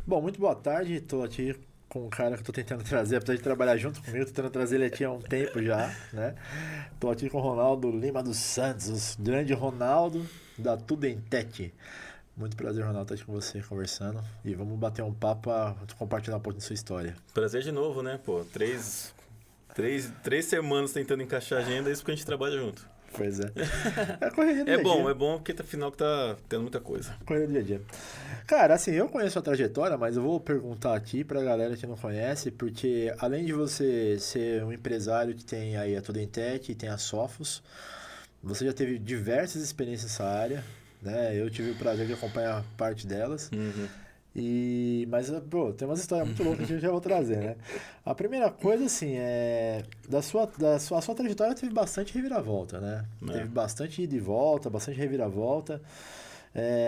Bom, muito boa tarde. Estou aqui com um cara que estou tentando trazer, apesar de trabalhar junto comigo, tô tentando trazer ele aqui há um tempo já, né? Estou aqui com o Ronaldo Lima dos Santos, o grande Ronaldo da Tudentec. Muito prazer, Ronaldo, estar aqui com você conversando. E vamos bater um papo para compartilhar um pouco da sua história. Prazer de novo, né? Pô, três semanas tentando encaixar a agenda, isso porque a gente trabalha junto. Pois é. É a correria do dia a dia. É bom porque afinal que tá tendo muita coisa. Correria do dia a dia. Cara, assim, eu conheço a trajetória, mas eu vou perguntar aqui pra galera que não conhece, porque além de você ser um empresário que tem aí a Tudentec e tem a Sofos, você já teve diversas experiências nessa área, né? Eu tive o prazer de acompanhar parte delas. Uhum. Mas, pô, tem umas histórias muito loucas que eu já vou trazer, né? A primeira coisa, assim, é. A sua trajetória teve bastante reviravolta, né? É. Teve bastante ida e volta, bastante reviravolta.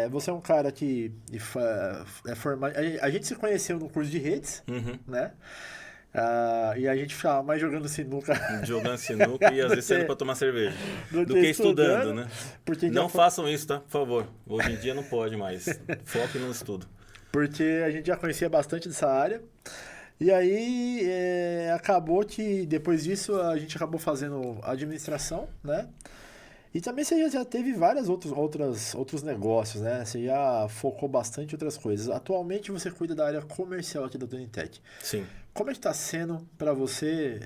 Você é um cara que é formado. A gente se conheceu no curso de redes, Uhum. né? E a gente ficava mais jogando sinuca Jogando sinuca e às do vezes saindo que, pra tomar cerveja. do Do que que estudando, estudando, né? porque a gente já Não foi. façam isso, tá? Por favor. Hoje em dia não pode mais. Foque no estudo. Porque a gente já conhecia bastante dessa área. E aí acabou que depois disso a gente acabou fazendo administração, né? E também você já teve vários outros negócios, né? Você já focou bastante em outras coisas. Atualmente você cuida da área comercial aqui da Tunitec. Sim. Como é que tá sendo para você,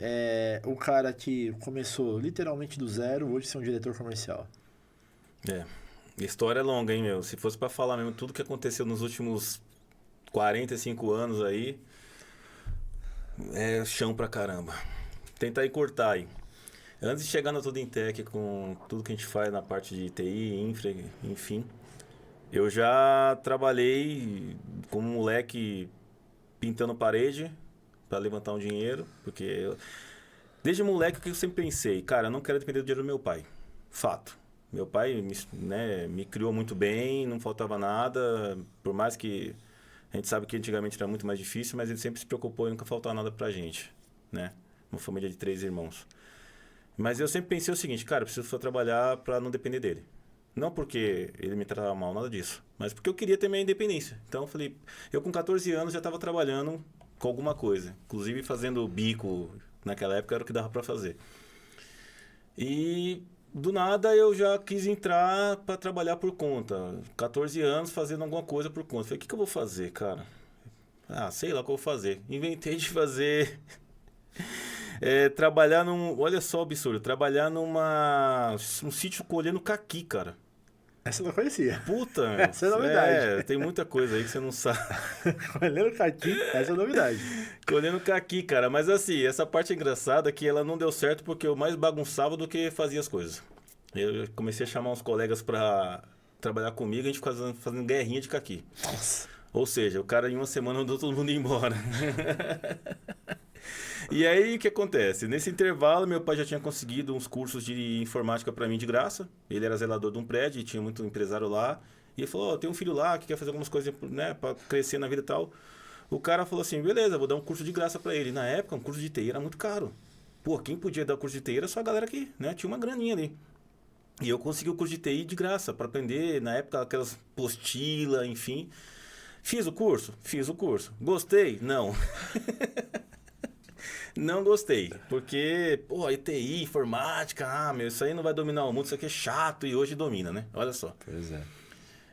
o cara que começou literalmente do zero, hoje ser um diretor comercial? É. História é longa, hein, meu? Se fosse pra falar mesmo tudo que aconteceu nos últimos 45 anos aí, é chão pra caramba. Tentar encurtar aí. Antes de chegar na Tudentec com tudo que a gente faz na parte de TI, infra, enfim, eu já trabalhei como moleque pintando parede para levantar um dinheiro, porque desde moleque o que eu sempre pensei, cara, eu não quero depender do dinheiro do meu pai. Fato. Meu pai me criou muito bem, não faltava nada, por mais que a gente sabe que antigamente era muito mais difícil, mas ele sempre se preocupou e nunca faltava nada pra gente, né? Uma família de 3 irmãos. Mas eu sempre pensei o seguinte, cara, eu preciso só trabalhar para não depender dele. Não porque ele me tratava mal, nada disso. Mas porque eu queria ter minha independência. Então eu falei, eu com 14 anos já estava trabalhando com alguma coisa. Inclusive fazendo bico, naquela época era o que dava para fazer. E do nada eu já quis entrar para trabalhar por conta. 14 anos fazendo alguma coisa por conta. Falei, o que eu vou fazer, cara? Ah, sei lá o que eu vou fazer. Inventei de fazer trabalhar num. Olha só o absurdo. Trabalhar um sítio colhendo caqui, cara. Essa eu não conhecia. Puta, meu. Essa é novidade. Tem muita coisa aí que você não sabe. Olhando caqui, essa é novidade. Colhendo caqui, cara. Mas assim, essa parte engraçada é que ela não deu certo porque eu mais bagunçava do que fazia as coisas. Eu comecei a chamar uns colegas pra trabalhar comigo e a gente ficava fazendo guerrinha de caqui. Nossa. Ou seja, o cara em uma semana mandou todo mundo embora. E aí, o que acontece? Nesse intervalo, meu pai já tinha conseguido uns cursos de informática para mim de graça. Ele era zelador de um prédio e tinha muito empresário lá. E ele falou, tem um filho lá que quer fazer algumas coisas, né, para crescer na vida e tal. O cara falou assim, beleza, vou dar um curso de graça para ele. Na época, um curso de TI era muito caro. Pô, quem podia dar curso de TI era só a galera que, né, tinha uma graninha ali. E eu consegui o curso de TI de graça para aprender, na época, aquelas postila, enfim. Fiz o curso? Fiz o curso. Gostei? Não. Não gostei, porque, pô, ETI, informática, meu, isso aí não vai dominar o mundo, isso aqui é chato e hoje domina, né? Olha só. Pois é.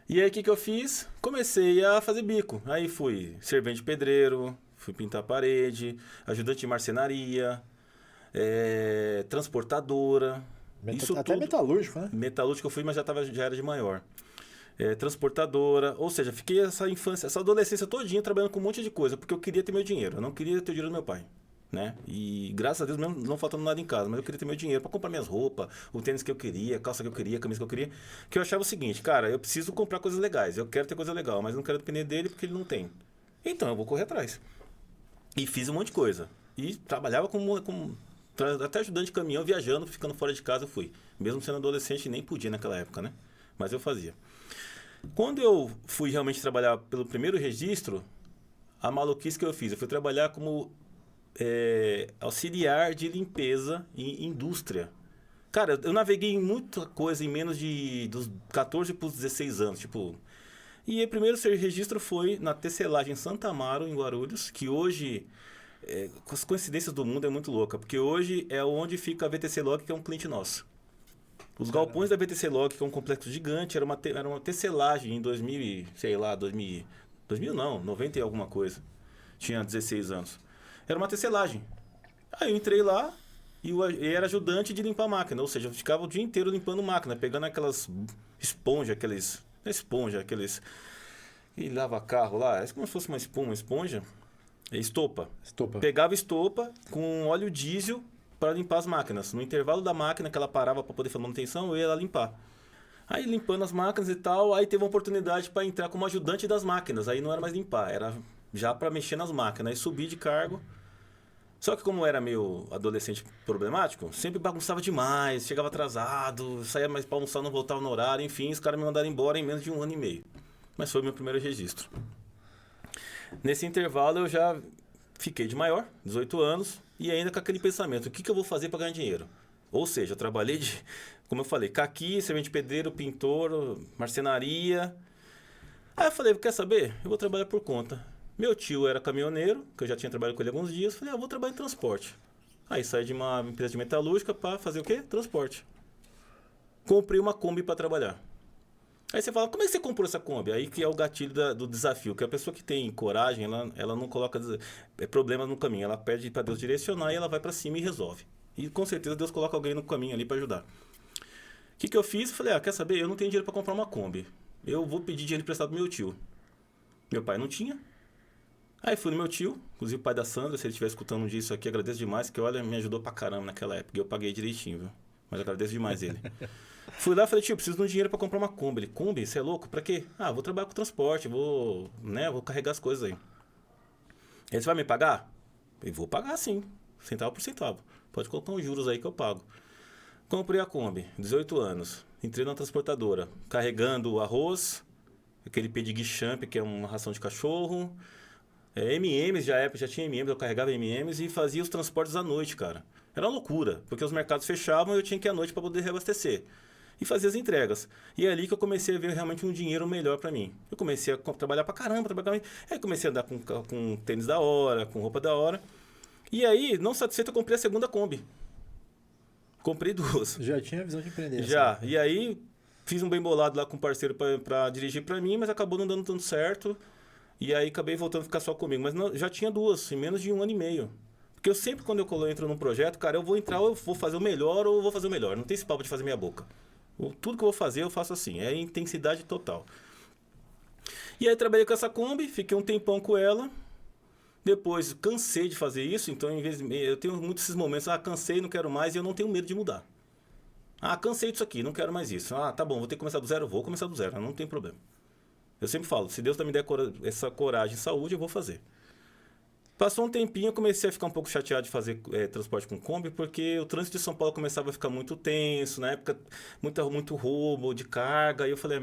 E aí, o que eu fiz? Comecei a fazer bico. Aí fui servente de pedreiro, fui pintar a parede, ajudante de marcenaria, transportadora, isso Até tudo. metalúrgico, né? Metalúrgico eu fui, mas já era de maior. Transportadora, ou seja, fiquei essa infância, essa adolescência todinha trabalhando com um monte de coisa, porque eu queria ter meu dinheiro, eu não queria ter o dinheiro do meu pai. Né? E graças a Deus mesmo não faltando nada em casa, mas eu queria ter meu dinheiro para comprar minhas roupas, o tênis que eu queria, a calça que eu queria, a camisa que eu queria. Que eu achava o seguinte, cara, eu preciso comprar coisas legais, eu quero ter coisa legal, mas não quero depender dele porque ele não tem. Então eu vou correr atrás. E fiz um monte de coisa. E trabalhava até ajudante de caminhão, viajando, ficando fora de casa, eu fui. Mesmo sendo adolescente, nem podia naquela época, né? Mas eu fazia. Quando eu fui realmente trabalhar pelo primeiro registro, a maluquice que eu fiz, eu fui trabalhar como auxiliar de limpeza em indústria. Cara, eu naveguei em muita coisa em menos dos 14 para os 16 anos. Tipo, E o primeiro registro foi na tecelagem Santa Amaro, em Guarulhos, que hoje, com as coincidências do mundo, é muito louca, porque hoje é onde fica a VTC Log, que é um cliente nosso. Os galpões da VTC Log, que é um complexo gigante, era uma tecelagem em 2000, sei lá, 2000 não, 90 e alguma coisa. Tinha 16 anos. Era uma tecelagem. Aí eu entrei lá e era ajudante de limpar a máquina, ou seja, eu ficava o dia inteiro limpando máquina, pegando aquelas esponjas, e lava carro lá, é como se fosse uma esponja, estopa. Pegava estopa com óleo diesel para limpar as máquinas. No intervalo da máquina que ela parava para poder fazer manutenção, eu ia lá limpar. Aí limpando as máquinas e tal, aí teve uma oportunidade para entrar como ajudante das máquinas. Aí não era mais limpar, era já para mexer nas máquinas. Aí subi de cargo. Só que como eu era meio adolescente problemático, sempre bagunçava demais, chegava atrasado, saía mais para almoçar, não voltava no horário, enfim, os caras me mandaram embora em menos de 1 ano e meio. Mas foi o meu primeiro registro. Nesse intervalo eu já fiquei de maior, 18 anos, e ainda com aquele pensamento, o que eu vou fazer para ganhar dinheiro? Ou seja, eu trabalhei de, como eu falei, caqui, servente de pedreiro, pintor, marcenaria. Aí eu falei, quer saber? Eu vou trabalhar por conta. Meu tio era caminhoneiro, que eu já tinha trabalhado com ele há alguns dias. Falei, vou trabalhar em transporte. Aí saí de uma empresa de metalúrgica para fazer o quê? Transporte. Comprei uma Kombi para trabalhar. Aí você fala, como é que você comprou essa Kombi? Aí que é o gatilho do desafio, que a pessoa que tem coragem, ela não coloca problemas no caminho. Ela pede para Deus direcionar e ela vai para cima e resolve. E com certeza Deus coloca alguém no caminho ali para ajudar. O que eu fiz? Falei, quer saber? Eu não tenho dinheiro para comprar uma Kombi. Eu vou pedir dinheiro emprestado do meu tio. Meu pai não tinha. Aí fui no meu tio, inclusive o pai da Sandra, se ele estiver escutando um dia isso aqui, agradeço demais, que olha, me ajudou pra caramba naquela época. E eu paguei direitinho, viu? Mas agradeço demais ele. Fui lá e falei, tio, preciso de um dinheiro pra comprar uma Kombi. Ele, Kombi? Você é louco? Pra quê? Vou trabalhar com transporte, vou carregar as coisas aí. Ele, você vai me pagar? Eu vou pagar sim, centavo por centavo. Pode colocar uns juros aí que eu pago. Comprei a Kombi, 18 anos. Entrei na transportadora, carregando arroz, aquele pedigree champ, que é uma ração de cachorro. M&M's, já tinha M&M's, eu carregava M&M's e fazia os transportes à noite, cara. Era uma loucura, porque os mercados fechavam e eu tinha que ir à noite para poder reabastecer. E fazia as entregas. E é ali que eu comecei a ver realmente um dinheiro melhor para mim. Eu comecei a trabalhar pra caramba, Aí comecei a andar com tênis da hora, com roupa da hora. E aí, não satisfeito, eu comprei a segunda Kombi. Comprei 2. Já tinha a visão de empreender. Já. E aí, fiz um bem bolado lá com um parceiro para dirigir para mim, mas acabou não dando tanto certo. E aí acabei voltando a ficar só comigo. Mas não, já tinha 2, em menos de 1 ano e meio. Porque eu sempre, quando eu entro num projeto, cara, eu vou entrar, ou eu vou fazer o melhor, ou eu vou fazer o melhor. Não tem esse papo de fazer meia boca. Tudo que eu vou fazer, eu faço assim. É intensidade total. E aí trabalhei com essa Kombi, fiquei um tempão com ela. Depois cansei de fazer isso, então eu tenho muitos esses momentos, cansei, não quero mais, e eu não tenho medo de mudar. Cansei disso aqui, não quero mais isso. Tá bom, vou ter que começar do zero, vou começar do zero, não tem problema. Eu sempre falo, se Deus me der essa coragem e saúde, eu vou fazer. Passou um tempinho, eu comecei a ficar um pouco chateado de fazer transporte com Kombi, porque o trânsito de São Paulo começava a ficar muito tenso, na época muito roubo de carga, e eu falei,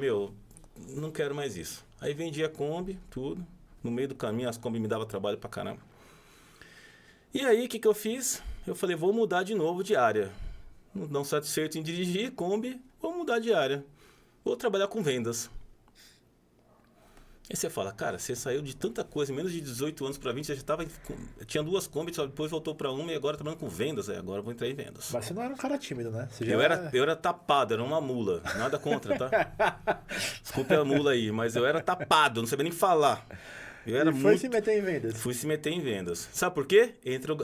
não quero mais isso. Aí vendi a Kombi, tudo, no meio do caminho as Kombi me davam trabalho pra caramba. E aí, o que eu fiz? Eu falei, vou mudar de novo de área. Não satisfeito em dirigir Kombi, vou mudar de área. Vou trabalhar com vendas. Aí você fala, cara, você saiu de tanta coisa, em menos de 18 anos para 20, você já tinha 2 Kombi, só depois voltou para uma e agora trabalhando com vendas. Agora eu vou entrar em vendas. Mas você não era um cara tímido, né? Eu era tapado, era uma mula. Nada contra, tá? Desculpe a mula aí, mas eu era tapado, não sabia nem falar. Foi se meter em vendas. Fui se meter em vendas. Sabe por quê?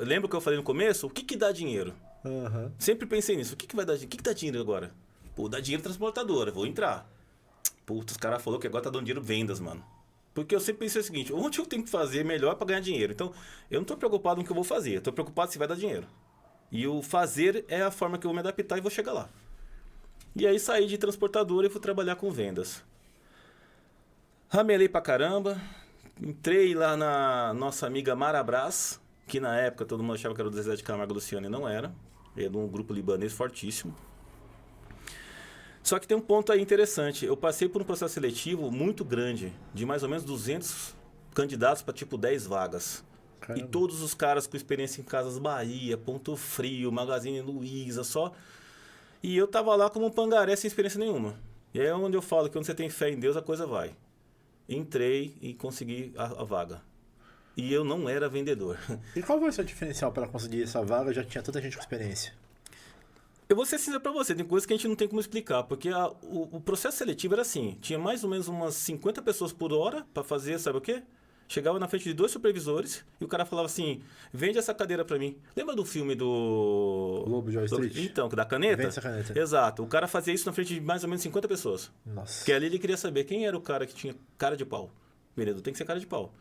Lembra o que eu falei no começo? O que dá dinheiro? Uhum. Sempre pensei nisso. O que vai dar dinheiro? O que dá dinheiro agora? Pô, dá dinheiro transportadora, vou entrar. Puta, os caras falaram que agora tá dando dinheiro vendas, mano. Porque eu sempre pensei o seguinte, onde eu tenho que fazer melhor para ganhar dinheiro? Então, eu não estou preocupado no que eu vou fazer, eu estou preocupado se vai dar dinheiro. E o fazer é a forma que eu vou me adaptar e vou chegar lá. E aí saí de transportadora e fui trabalhar com vendas. Ramelei pra caramba, entrei lá na nossa amiga Marabras, que na época todo mundo achava que era o Zezé de Camargo Luciano e não era. Era de um grupo libanês fortíssimo. Só que tem um ponto aí interessante. Eu passei por um processo seletivo muito grande, de mais ou menos 200 candidatos para tipo 10 vagas. Caramba. E todos os caras com experiência em Casas Bahia, Ponto Frio, Magazine Luiza, só. E eu tava lá como um pangaré sem experiência nenhuma. E aí é onde eu falo que quando você tem fé em Deus, a coisa vai. entrei e consegui a vaga. E eu não era vendedor. E qual foi o seu diferencial para conseguir essa vaga? Já tinha tanta gente com experiência. Eu vou ser sincero pra você, tem coisas que a gente não tem como explicar, porque o processo seletivo era assim, tinha mais ou menos umas 50 pessoas por hora pra fazer, sabe o quê? Chegava na frente de 2 supervisores e o cara falava assim, vende essa cadeira pra mim. Lembra do filme do... Lobo de Wall Street? Então, da caneta? Vende essa caneta. Exato, o cara fazia isso na frente de mais ou menos 50 pessoas. Nossa. Porque ali ele queria saber quem era o cara que tinha cara de pau. Vendedor tem que ser cara de pau.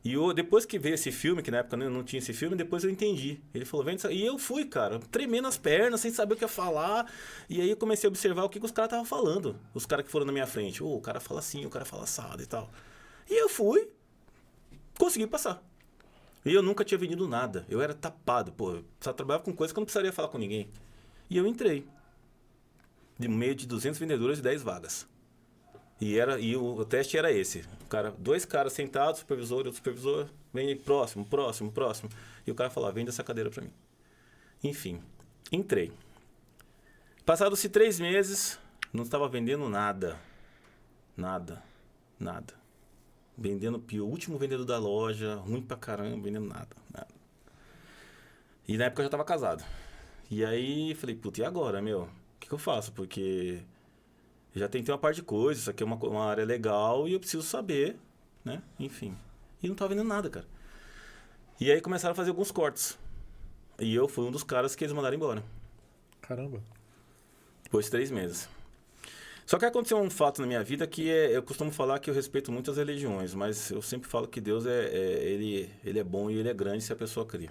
E depois que veio esse filme, que na época não tinha esse filme, depois eu entendi. Ele falou, vende isso. E eu fui, cara, tremendo as pernas, sem saber o que ia falar. E aí eu comecei a observar o que os caras estavam falando. Os caras que foram na minha frente. O cara fala assim, o cara fala assado e tal. E eu fui, consegui passar. E eu nunca tinha vendido nada. Eu era tapado, pô. Eu só trabalhava com coisas que eu não precisaria falar com ninguém. E eu entrei. De meio de 200 vendedores e 10 vagas. E o teste era esse. 2 caras sentados, supervisor e outro supervisor. Vem próximo. E o cara falava, vende essa cadeira pra mim. Enfim, entrei. Passados-se 3 meses, não estava vendendo nada. Nada. Vendendo pior. O último vendedor da loja, ruim pra caramba, vendendo nada. E na época eu já estava casado. E aí falei, puta, e agora, meu? O que eu faço? Porque... já tentei uma parte de coisas, isso aqui é uma área legal e eu preciso saber, né? Enfim. E não tava vendendo nada, cara. E aí começaram a fazer alguns cortes. E eu fui um dos caras que eles mandaram embora. Caramba. Depois de 3 meses. Só que aconteceu um fato na minha vida que eu costumo falar que eu respeito muito as religiões, mas eu sempre falo que Deus ele é bom e ele é grande se a pessoa cria.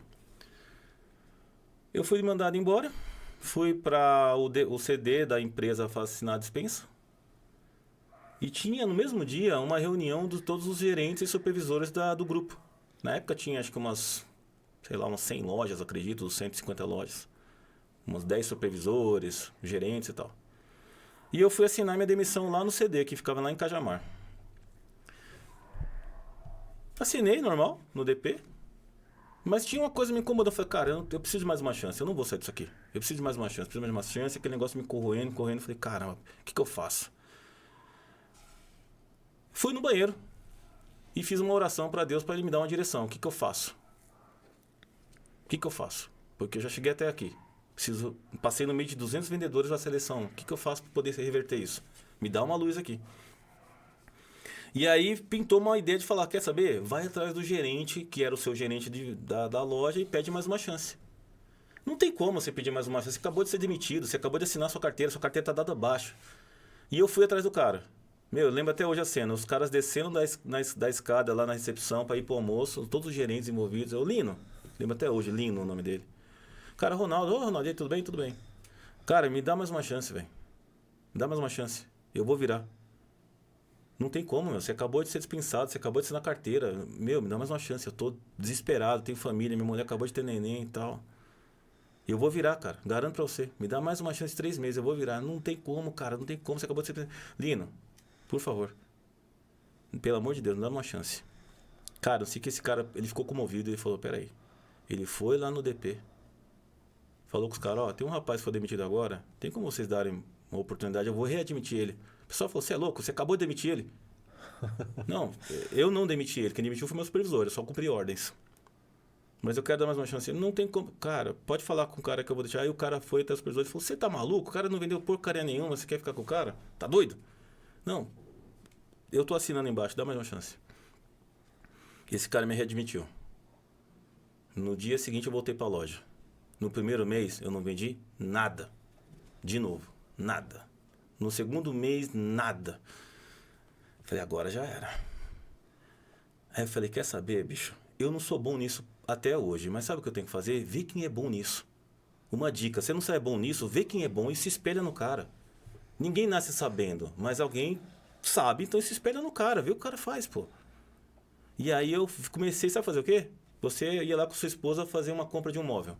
Eu fui mandado embora, fui para o CD da empresa assinar a dispensa. E tinha, no mesmo dia, uma reunião de todos os gerentes e supervisores do grupo. Na época tinha, acho que umas 100 lojas, acredito, 150 lojas. Uns 10 supervisores, gerentes e tal. E eu fui assinar minha demissão lá no CD, que ficava lá em Cajamar. Assinei, normal, no DP. Mas tinha uma coisa que me incomodou. Eu falei, cara, eu preciso de mais uma chance. Eu não vou sair disso aqui. Eu preciso de mais uma chance, preciso de mais uma chance. Aquele negócio me corroendo. Eu falei, caramba, o que eu faço? Fui no banheiro e fiz uma oração para Deus para ele me dar uma direção. O que eu faço? Porque eu já cheguei até aqui. Passei no meio de 200 vendedores da seleção. O que eu faço para poder reverter isso? Me dá uma luz aqui. E aí pintou uma ideia de falar, quer saber? Vai atrás do gerente, que era o seu gerente da loja, e pede mais uma chance. Não tem como você pedir mais uma chance. Você acabou de ser demitido, você acabou de assinar sua carteira está dada abaixo. E eu fui atrás do cara. Meu, eu lembro até hoje a cena, os caras descendo da escada lá na recepção para ir pro almoço, todos os gerentes envolvidos. Eu, Lino, lembro até hoje, Lino o nome dele. Cara, Ronaldo, Ronaldo, tudo bem? Tudo bem. Cara, me dá mais uma chance, velho. Me dá mais uma chance. Eu vou virar. Não tem como, meu. Você acabou de ser dispensado, você acabou de ser na carteira. Meu, me dá mais uma chance. Eu tô desesperado, tenho família, minha mulher acabou de ter neném e tal. Eu vou virar, cara. Garanto pra você. Me dá mais uma chance de 3 meses, eu vou virar. Não tem como, cara. Não tem como. Você acabou de ser... Lino, por favor. Pelo amor de Deus, me dá uma chance. Cara, eu sei que esse cara, ele ficou comovido. Ele falou, peraí. Ele foi lá no DP. Falou com os caras, tem um rapaz que foi demitido agora. Tem como vocês darem uma oportunidade? Eu vou readmitir ele. O pessoal falou, você é louco? Você acabou de demitir ele? Não, eu não demiti ele. Quem demitiu foi meu supervisor. Eu só cumpri ordens. Mas eu quero dar mais uma chance. Não tem como... Cara, pode falar com o cara que eu vou deixar. Aí o cara foi até o supervisor e falou, você tá maluco? O cara não vendeu porcaria nenhuma. Você quer ficar com o cara? Tá doido? Não. Eu tô assinando embaixo. Dá mais uma chance. Esse cara me readmitiu. No dia seguinte eu voltei pra loja. No primeiro mês eu não vendi nada. De novo. Nada. No segundo mês, nada. Falei, agora já era. Aí eu falei, quer saber, bicho? Eu não sou bom nisso até hoje, mas sabe o que eu tenho que fazer? Ver quem é bom nisso. Uma dica, você não sabe bom nisso, vê quem é bom e se espelha no cara. Ninguém nasce sabendo, mas alguém sabe, então se espelha no cara, vê o que o cara faz, pô. E aí eu comecei, sabe fazer o quê? Você ia lá com sua esposa fazer uma compra de um móvel.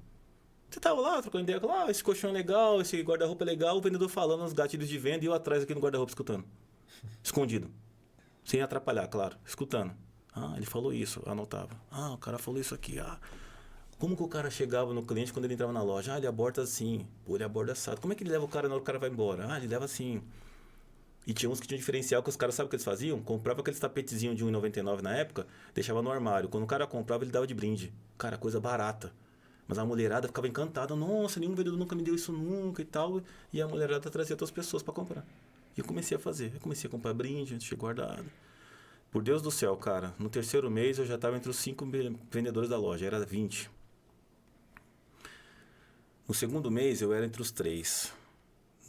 Você tava lá, trocando ideia, esse colchão é legal, esse guarda-roupa é legal, o vendedor falando nos gatilhos de venda e eu atrás aqui no guarda-roupa escutando. Escondido. Sem atrapalhar, claro. Escutando. Ah, ele falou isso, anotava. Ah, o cara falou isso aqui. Ah, como que o cara chegava no cliente quando ele entrava na loja? Ah, ele aborda assim. Pô, ele aborda assado. Como é que ele leva o cara na hora que o cara vai embora? Ah, ele leva assim. E tinha uns que tinham diferencial que os caras, sabe o que eles faziam? Comprava aqueles tapetezinhos de R$ 1,99 na época, deixava no armário. Quando o cara comprava, ele dava de brinde. Cara, coisa barata. Mas a mulherada ficava encantada. Nossa, nenhum vendedor nunca me deu isso nunca e tal. E a mulherada trazia outras pessoas para comprar. E eu comecei a fazer. Eu comecei a comprar brinde, deixei guardado. Por Deus do céu, cara. No terceiro mês eu já estava entre os 5 vendedores da loja. Era 20. No segundo mês eu era entre os 3.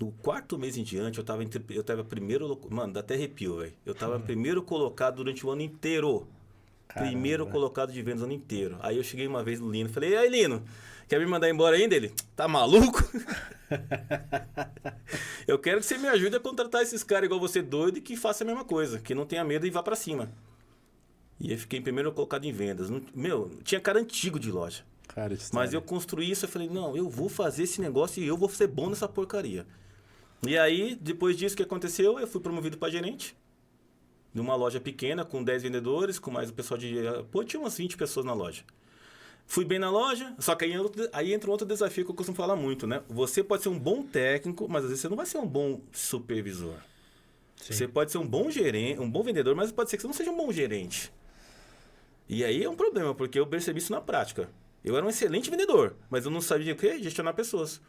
No quarto mês em diante, eu tava primeiro... Mano, dá até arrepio, velho. Eu tava primeiro colocado durante o ano inteiro. Caramba. Primeiro colocado de vendas o ano inteiro. Aí eu cheguei uma vez no Lino e falei, e aí, Lino, quer me mandar embora ainda? Ele, tá maluco? Eu quero que você me ajude a contratar esses caras igual você doido e que faça a mesma coisa. Que não tenha medo e vá pra cima. E eu fiquei primeiro colocado em vendas. Meu, tinha cara antigo de loja. Cara, mas eu construí isso e falei, não, eu vou fazer esse negócio e eu vou ser bom nessa porcaria. E aí, depois disso que aconteceu, eu fui promovido para gerente de uma loja pequena, com 10 vendedores, com mais o pessoal de... Pô, tinha umas 20 pessoas na loja. Fui bem na loja, só que aí entra um outro desafio que eu costumo falar muito, né? Você pode ser um bom técnico, mas às vezes você não vai ser um bom supervisor. Sim. Você pode ser um bom gerente, um bom vendedor, mas pode ser que você não seja um bom gerente. E aí é um problema, porque eu percebi isso na prática. Eu era um excelente vendedor, mas eu não sabia o quê? Gestionar pessoas.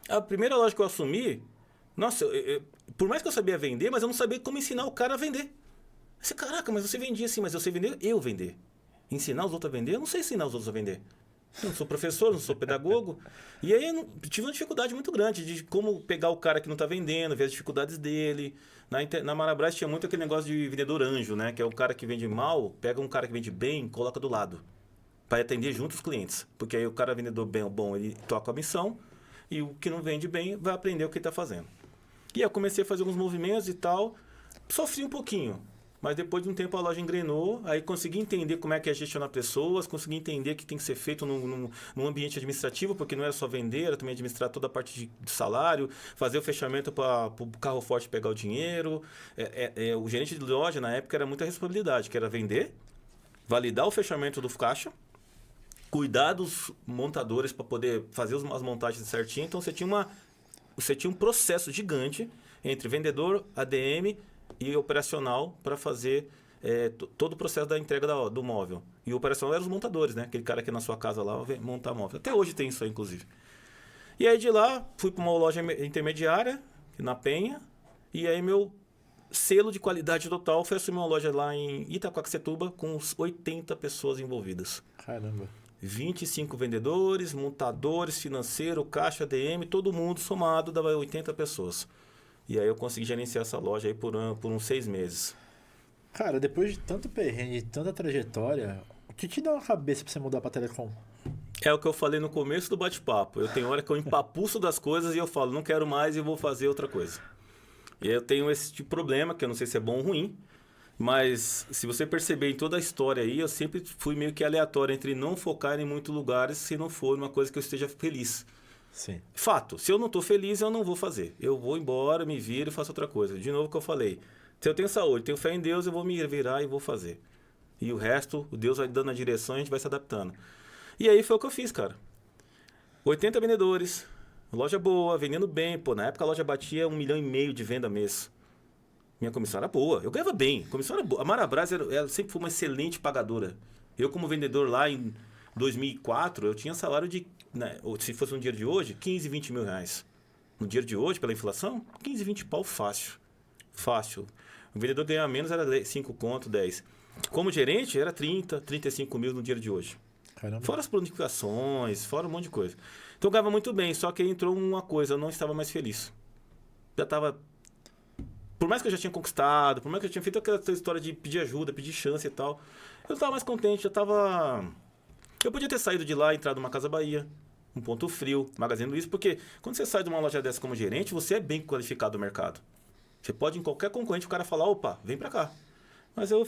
A primeira loja que eu assumi, nossa, por mais que eu sabia vender, mas eu não sabia como ensinar o cara a vender. Eu disse, caraca, mas você vendia assim, mas eu sei vender, eu vender. Ensinar os outros a vender? Eu não sei ensinar os outros a vender. Eu não sou professor, não sou pedagogo. E aí eu tive uma dificuldade muito grande de como pegar o cara que não está vendendo, ver as dificuldades dele. Na Marabras tinha muito aquele negócio de vendedor anjo, né? Que é o cara que vende mal, pega um cara que vende bem, coloca do lado. Para atender junto os clientes. Porque aí o cara vendedor bem ou bom, ele toca a missão. E o que não vende bem vai aprender o que ele está fazendo. E aí eu comecei a fazer alguns movimentos e tal. Sofri um pouquinho. Mas depois de um tempo a loja engrenou. Aí consegui entender como é que é gestionar pessoas. Consegui entender que tem que ser feito num ambiente administrativo. Porque não era só vender, era também administrar toda a parte de salário. Fazer o fechamento para o carro forte pegar o dinheiro. O gerente de loja na época era muita responsabilidade. Que era vender, validar o fechamento do caixa, cuidar dos montadores para poder fazer as montagens certinho. Então você tinha um processo gigante entre vendedor, ADM e operacional para fazer todo o processo da entrega do móvel. E o operacional eram os montadores, né? Aquele cara que na sua casa lá montar móvel. Até hoje tem isso aí, inclusive. E aí de lá fui para uma loja intermediária na Penha. E aí meu selo de qualidade total foi assumir uma loja lá em Itaquaquecetuba com uns 80 pessoas envolvidas. Caramba. 25 vendedores, montadores, financeiro, caixa, DM, todo mundo somado dava 80 pessoas. E aí eu consegui gerenciar essa loja aí por uns 6 meses. Cara, depois de tanto perrengue, de tanta trajetória, o que te deu na cabeça pra você mudar pra telecom? É o que eu falei no começo do bate-papo. Eu tenho hora que eu empapuço das coisas e eu falo, não quero mais e vou fazer outra coisa. E aí eu tenho esse tipo de problema, que eu não sei se é bom ou ruim. Mas, se você perceber em toda a história aí, eu sempre fui meio que aleatório entre não focar em muitos lugares se não for uma coisa que eu esteja feliz. Sim. Fato, se eu não estou feliz, eu não vou fazer. Eu vou embora, me viro e faço outra coisa. De novo o que eu falei. Se eu tenho saúde, tenho fé em Deus, eu vou me virar e vou fazer. E o resto, o Deus vai dando a direção e a gente vai se adaptando. E aí foi o que eu fiz, cara. 80 vendedores, loja boa, vendendo bem. Pô, na época a loja batia 1,5 milhão de venda mês. Minha comissão era boa, eu ganhava bem, a comissão era boa. A Marabras ela sempre foi uma excelente pagadora. Eu, como vendedor lá em 2004, eu tinha salário de, né, se fosse no dia de hoje, 15, 20 mil reais. No dia de hoje, pela inflação, 15, 20 pau fácil. Fácil. O vendedor ganhava menos, era 5 conto, 10. Como gerente, era 30, 35 mil no dia de hoje. Caramba. Fora as bonificações, fora um monte de coisa. Então eu ganhava muito bem, só que aí entrou uma coisa, eu não estava mais feliz. Já estava... Por mais que eu já tinha conquistado, por mais que eu tinha feito aquela história de pedir ajuda, pedir chance e tal, eu estava mais contente, já estava... Eu podia ter saído de lá e entrado numa Casa Bahia, um Ponto Frio, Magazine Luiza, porque quando você sai de uma loja dessa como gerente, você é bem qualificado no mercado. Você pode, em qualquer concorrente, o cara falar, opa, vem pra cá. Mas eu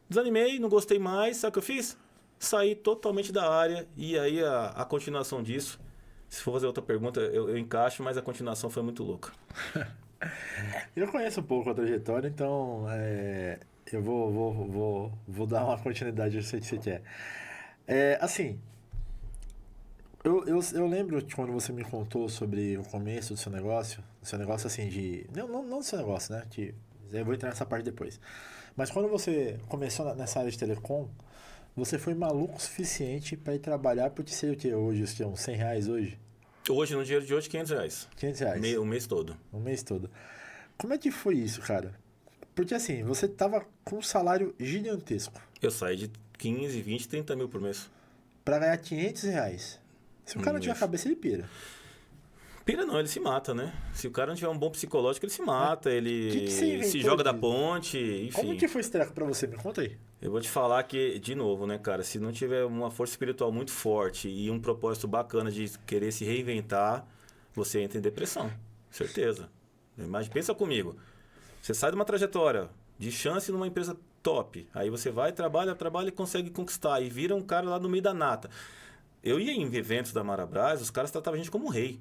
desanimei, não gostei mais, sabe o que eu fiz? Saí totalmente da área e aí a continuação disso, se for fazer outra pergunta, eu encaixo, mas a continuação foi muito louca. Eu conheço um pouco a trajetória, então eu vou dar uma continuidade, eu sei que você quer. Assim, Eu lembro de quando você me contou sobre o começo do seu negócio assim de... Não do seu negócio, né? Que eu vou entrar nessa parte depois. Mas quando você começou nessa área de telecom, você foi maluco o suficiente para ir trabalhar, porque seria o quê hoje? Os que, uns R$ 100 hoje? Hoje, no dinheiro de hoje, R$ 500. R$ 500? O mês todo. Um mês todo. Como é que foi isso, cara? Porque assim, você tava com um salário gigantesco Eu saí de 15, 20, 30 mil por mês. para ganhar R$ 500. Se o cara não tiver Isso. cabeça, ele pira. Pira não, ele se mata, né? Se o cara não tiver um bom psicológico, ele se mata, que ele você inventou se joga da de- ponte, Como enfim. que foi esse treco pra você? Me conta aí. Eu vou te falar que, de novo, né, cara? Se não tiver uma força espiritual muito forte e um propósito bacana de querer se reinventar, você entra em depressão. Certeza. Mas pensa comigo. Você sai de uma trajetória de chance numa empresa top. Aí você vai, trabalha e consegue conquistar. E vira um cara lá no meio da nata. Eu ia em eventos da Marabras, os caras tratavam a gente como um rei.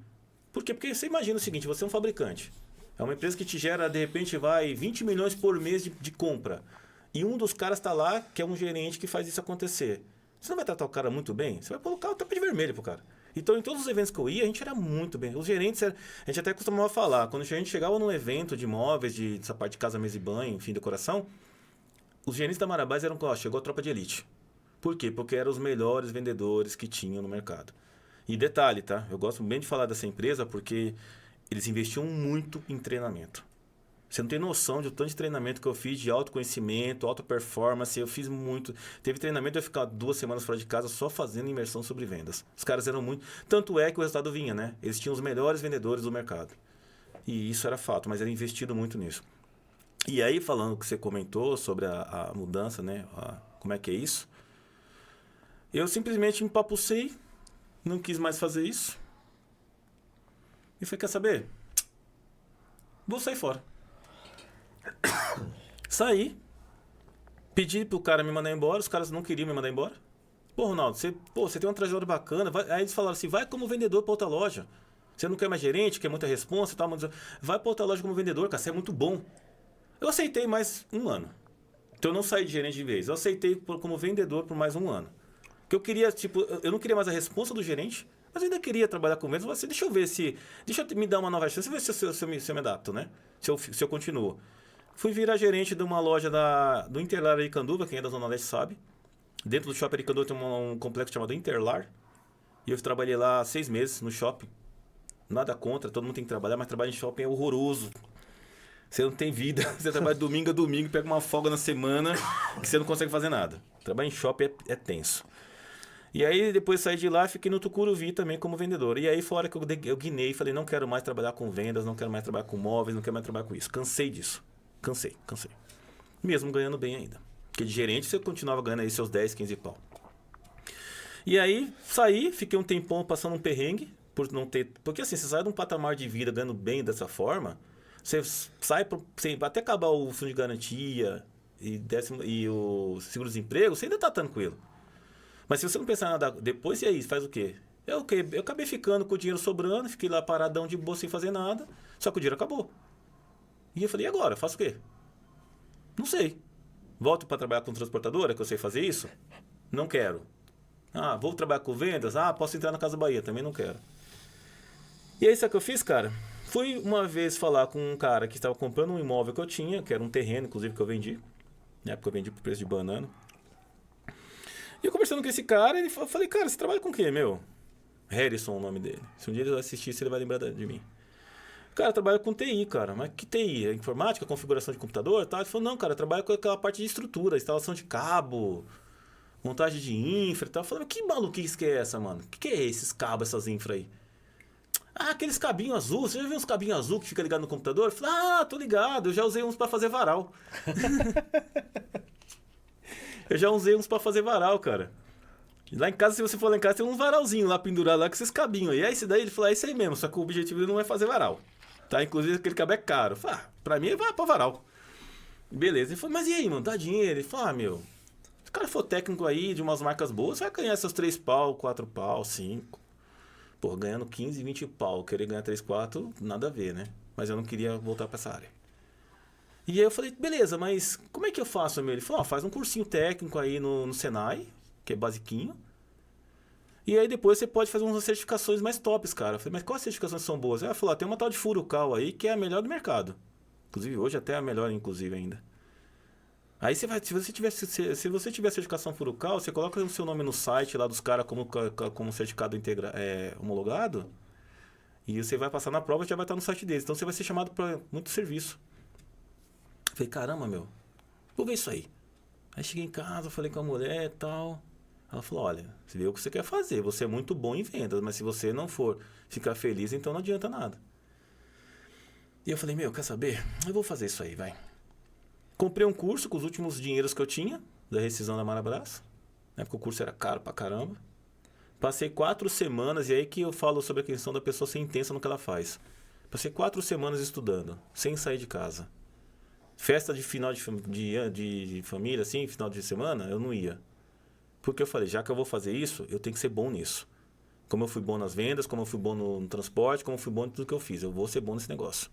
Por quê? Porque você imagina o seguinte, você é um fabricante. É uma empresa que te gera, de repente, 20 milhões por mês de compra. E um dos caras está lá, que é um gerente que faz isso acontecer. Você não vai tratar o cara muito bem? Você vai colocar o tapete vermelho pro cara. Então, em todos os eventos que eu ia, a gente era muito bem. Os gerentes, a gente até costumava falar, quando a gente chegava num evento de móveis, dessa parte de casa, mesa e banho, enfim, decoração, os gerentes da Marabás eram, ó, chegou a tropa de elite. Por quê? Porque eram os melhores vendedores que tinham no mercado. E detalhe, tá? Eu gosto bem de falar dessa empresa porque eles investiam muito em treinamento. Você não tem noção do tanto de treinamento que eu fiz de autoconhecimento, alta performance. Eu fiz muito. Teve treinamento, eu ia ficar 2 semanas fora de casa só fazendo imersão sobre vendas. Os caras eram muito. Tanto é que o resultado vinha, né? Eles tinham os melhores vendedores do mercado. E isso era fato, mas era investido muito nisso. E aí, falando o que você comentou sobre a mudança, né? Como é que é isso? Eu simplesmente empapucei, não quis mais fazer isso. E falei, quer saber? Vou sair fora. Saí, pedi pro cara me mandar embora, os caras não queriam me mandar embora. Pô, Ronaldo, você tem uma trajetória bacana. Aí eles falaram assim, vai como vendedor pra outra loja. Você não quer mais gerente, quer muita responsa e tal, mas vai pra outra loja como vendedor, cara, você é muito bom. Eu aceitei mais 1 ano. Então eu não saí de gerente de vez, eu aceitei como vendedor por mais 1 ano. Que eu queria, tipo, eu não queria mais a responsa do gerente, mas eu ainda queria trabalhar com vendas. Mas deixa eu ver se. Deixa eu me dar uma nova chance, ver se eu me adapto, né? Se eu continuo. Fui virar gerente de uma loja do Interlar Aricanduva, quem é da Zona Leste sabe. Dentro do shopping Aricanduva tem um complexo chamado Interlar. E eu trabalhei lá 6 meses no shopping. Nada contra, todo mundo tem que trabalhar, mas trabalhar em shopping é horroroso. Você não tem vida, você trabalha domingo a domingo, pega uma folga na semana que você não consegue fazer nada. Trabalhar em shopping é tenso. E aí, depois saí de lá, fiquei no Tucuruvi também como vendedor. E aí, fora que eu guinei, falei, não quero mais trabalhar com vendas, não quero mais trabalhar com móveis, não quero mais trabalhar com isso. Cansei disso. Cansei. Mesmo ganhando bem ainda. Porque de gerente, você continuava ganhando aí seus 10, 15 pau. E aí, saí, fiquei um tempão passando um perrengue, por não ter... Porque assim, você sai de um patamar de vida ganhando bem dessa forma, você sai, até acabar o fundo de garantia e o seguro-desemprego, você ainda tá tranquilo. Mas se você não pensar nada depois, e aí, faz o quê? Eu acabei ficando com o dinheiro sobrando, fiquei lá paradão de boa sem fazer nada, só que o dinheiro acabou. E eu falei, e agora? Faço o quê? Não sei. Volto para trabalhar com transportadora, que eu sei fazer isso? Não quero. Ah, vou trabalhar com vendas? Ah, posso entrar na Casa Bahia? Também não quero. E aí, sabe o que eu fiz, cara? Fui uma vez falar com um cara que estava comprando um imóvel que eu tinha, que era um terreno, inclusive, que eu vendi. Na época eu vendi por preço de banana. E eu conversando com esse cara, eu falei, cara, você trabalha com o quê, meu? Harrison, o nome dele. Se um dia ele assistir, ele vai lembrar de mim. Cara, trabalha com TI, cara. Mas que TI? É informática, configuração de computador e tal? Ele falou, não, cara, eu trabalho com aquela parte de estrutura, instalação de cabo, montagem de infra e tal. Eu falei, mas que maluquice que é essa, mano? Que é esses cabos, essas infra aí? Ah, aqueles cabinhos azul. Você já viu uns cabinhos azul que fica ligado no computador? Eu falei, ah, tô ligado. Eu já usei uns pra fazer varal. Eu já usei uns pra fazer varal, cara. Lá em casa, se você for lá em casa, tem um varalzinho lá pendurado lá com esses cabinhos. E é esse daí, ele falou, é isso aí mesmo. Só que o objetivo dele não é fazer varal. Tá? Inclusive, aquele cabo é caro. Eu falei, pra mim, vai pra varal. Beleza. Ele falou, mas e aí, mano? Dá dinheiro? Ele falou, meu, se o cara for técnico aí de umas marcas boas, você vai ganhar seus 3 pau, 4 pau, 5. Pô, ganhando 15, 20 pau. Querer ganhar 3, 4, nada a ver, né? Mas eu não queria voltar pra essa área. E aí eu falei, beleza, mas como é que eu faço, meu? Ele falou, faz um cursinho técnico aí no Senai, que é basiquinho. E aí depois você pode fazer umas certificações mais tops, cara. Eu falei, mas quais certificações são boas? Ela falou, tem uma tal de Furukawa aí que é a melhor do mercado. Inclusive, hoje até é a melhor, inclusive, ainda. Aí você vai, se você tiver certificação Furukawa, você coloca o seu nome no site lá dos caras como certificado homologado, e você vai passar na prova e já vai estar no site deles. Então você vai ser chamado para muito serviço. Eu falei, caramba, meu, vou ver isso aí. Aí cheguei em casa, falei com a mulher e tal. Ela falou, olha, você vê o que você quer fazer, você é muito bom em vendas, mas se você não for ficar feliz, então não adianta nada. E eu falei, meu, quer saber? Eu vou fazer isso aí, vai. Comprei um curso com os últimos dinheiros que eu tinha, da rescisão da Marabras, né, porque o curso era caro pra caramba. Passei 4 semanas, e aí que eu falo sobre a questão da pessoa ser intensa no que ela faz. Passei 4 semanas estudando, sem sair de casa. Festa de final de família, assim, final de semana, eu não ia. Porque eu falei, já que eu vou fazer isso, eu tenho que ser bom nisso. Como eu fui bom nas vendas, como eu fui bom no transporte, como eu fui bom em tudo que eu fiz. Eu vou ser bom nesse negócio.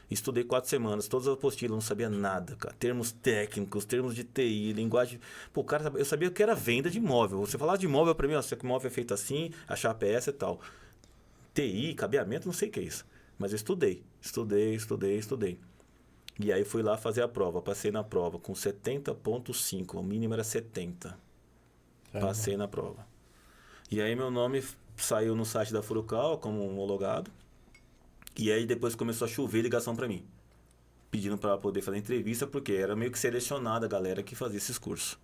Estudei 4 semanas, todas as apostilas, não sabia nada, cara. Termos técnicos, termos de TI, linguagem... Pô, cara, eu sabia o que era venda de imóvel. Você falava de imóvel pra mim, ó, se o imóvel é feito assim, a chapa é essa e tal. TI, cabeamento, não sei o que é isso. Mas eu estudei. E aí fui lá fazer a prova. Passei na prova com 70,5. O mínimo era 70. Passei na prova. E aí meu nome saiu no site da Furukawa como homologado. E aí depois começou a chover ligação pra mim. Pedindo pra poder fazer entrevista, porque era meio que selecionada a galera que fazia esses cursos.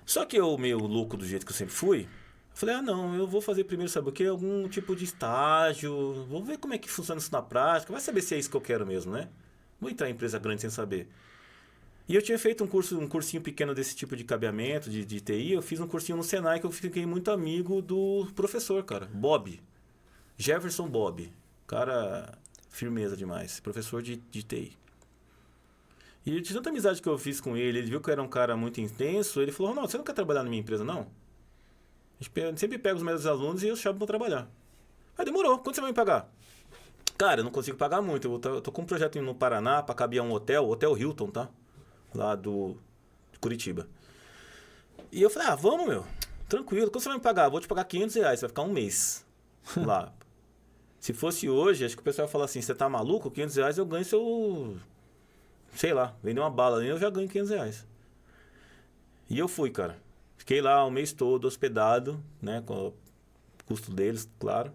Só que eu, meio louco do jeito que eu sempre fui, falei, não, eu vou fazer primeiro, sabe o quê? Algum tipo de estágio, vou ver como é que funciona isso na prática, vai saber se é isso que eu quero mesmo, né? Vou entrar em empresa grande sem saber. E eu tinha feito um cursinho pequeno desse tipo de cabeamento, de TI, eu fiz um cursinho no Senai que eu fiquei muito amigo do professor, cara, Bob. Jefferson Bob. Cara, firmeza demais. Professor de TI. E de tanta amizade que eu fiz com ele, ele viu que eu era um cara muito intenso, ele falou, não, você não quer trabalhar na minha empresa, não? A gente sempre pega os melhores alunos e eu chamo pra trabalhar. Aí demorou, quanto você vai me pagar? Cara, eu não consigo pagar muito, eu tô com um projeto no Paraná pra caber um Hotel Hilton, tá? Lá de Curitiba. E eu falei, vamos, meu, tranquilo, quanto você vai me pagar? Vou te pagar R$500, você vai ficar um mês lá. Se fosse hoje, acho que o pessoal ia falar assim, você tá maluco? R$500 eu ganho seu... Sei lá, vender uma bala ali, eu já ganho R$500. E eu fui, cara. Fiquei lá o mês todo hospedado, né? Com o custo deles, claro.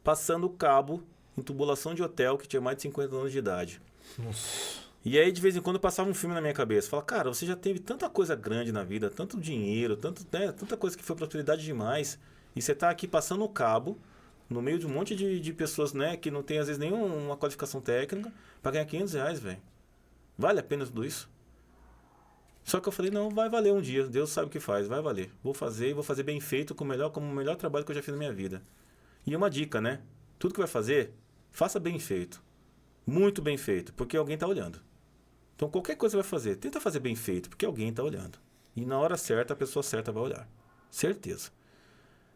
Passando cabo em tubulação de hotel que tinha mais de 50 anos de idade. Nossa. E aí, de vez em quando, passava um filme na minha cabeça. Fala, cara, você já teve tanta coisa grande na vida, tanto dinheiro, tanta coisa que foi prosperidade demais. E você tá aqui passando o cabo... no meio de um monte de pessoas, né, que não tem às vezes nenhuma qualificação técnica, para ganhar R$500, velho. Vale a pena tudo isso? Só que eu falei, não, vai valer um dia. Deus sabe o que faz, vai valer. Vou fazer bem feito, como o melhor trabalho que eu já fiz na minha vida. E uma dica, né? Tudo que vai fazer, faça bem feito. Muito bem feito, porque alguém tá olhando. Então qualquer coisa que você vai fazer, tenta fazer bem feito, porque alguém tá olhando. E na hora certa, a pessoa certa vai olhar. Certeza.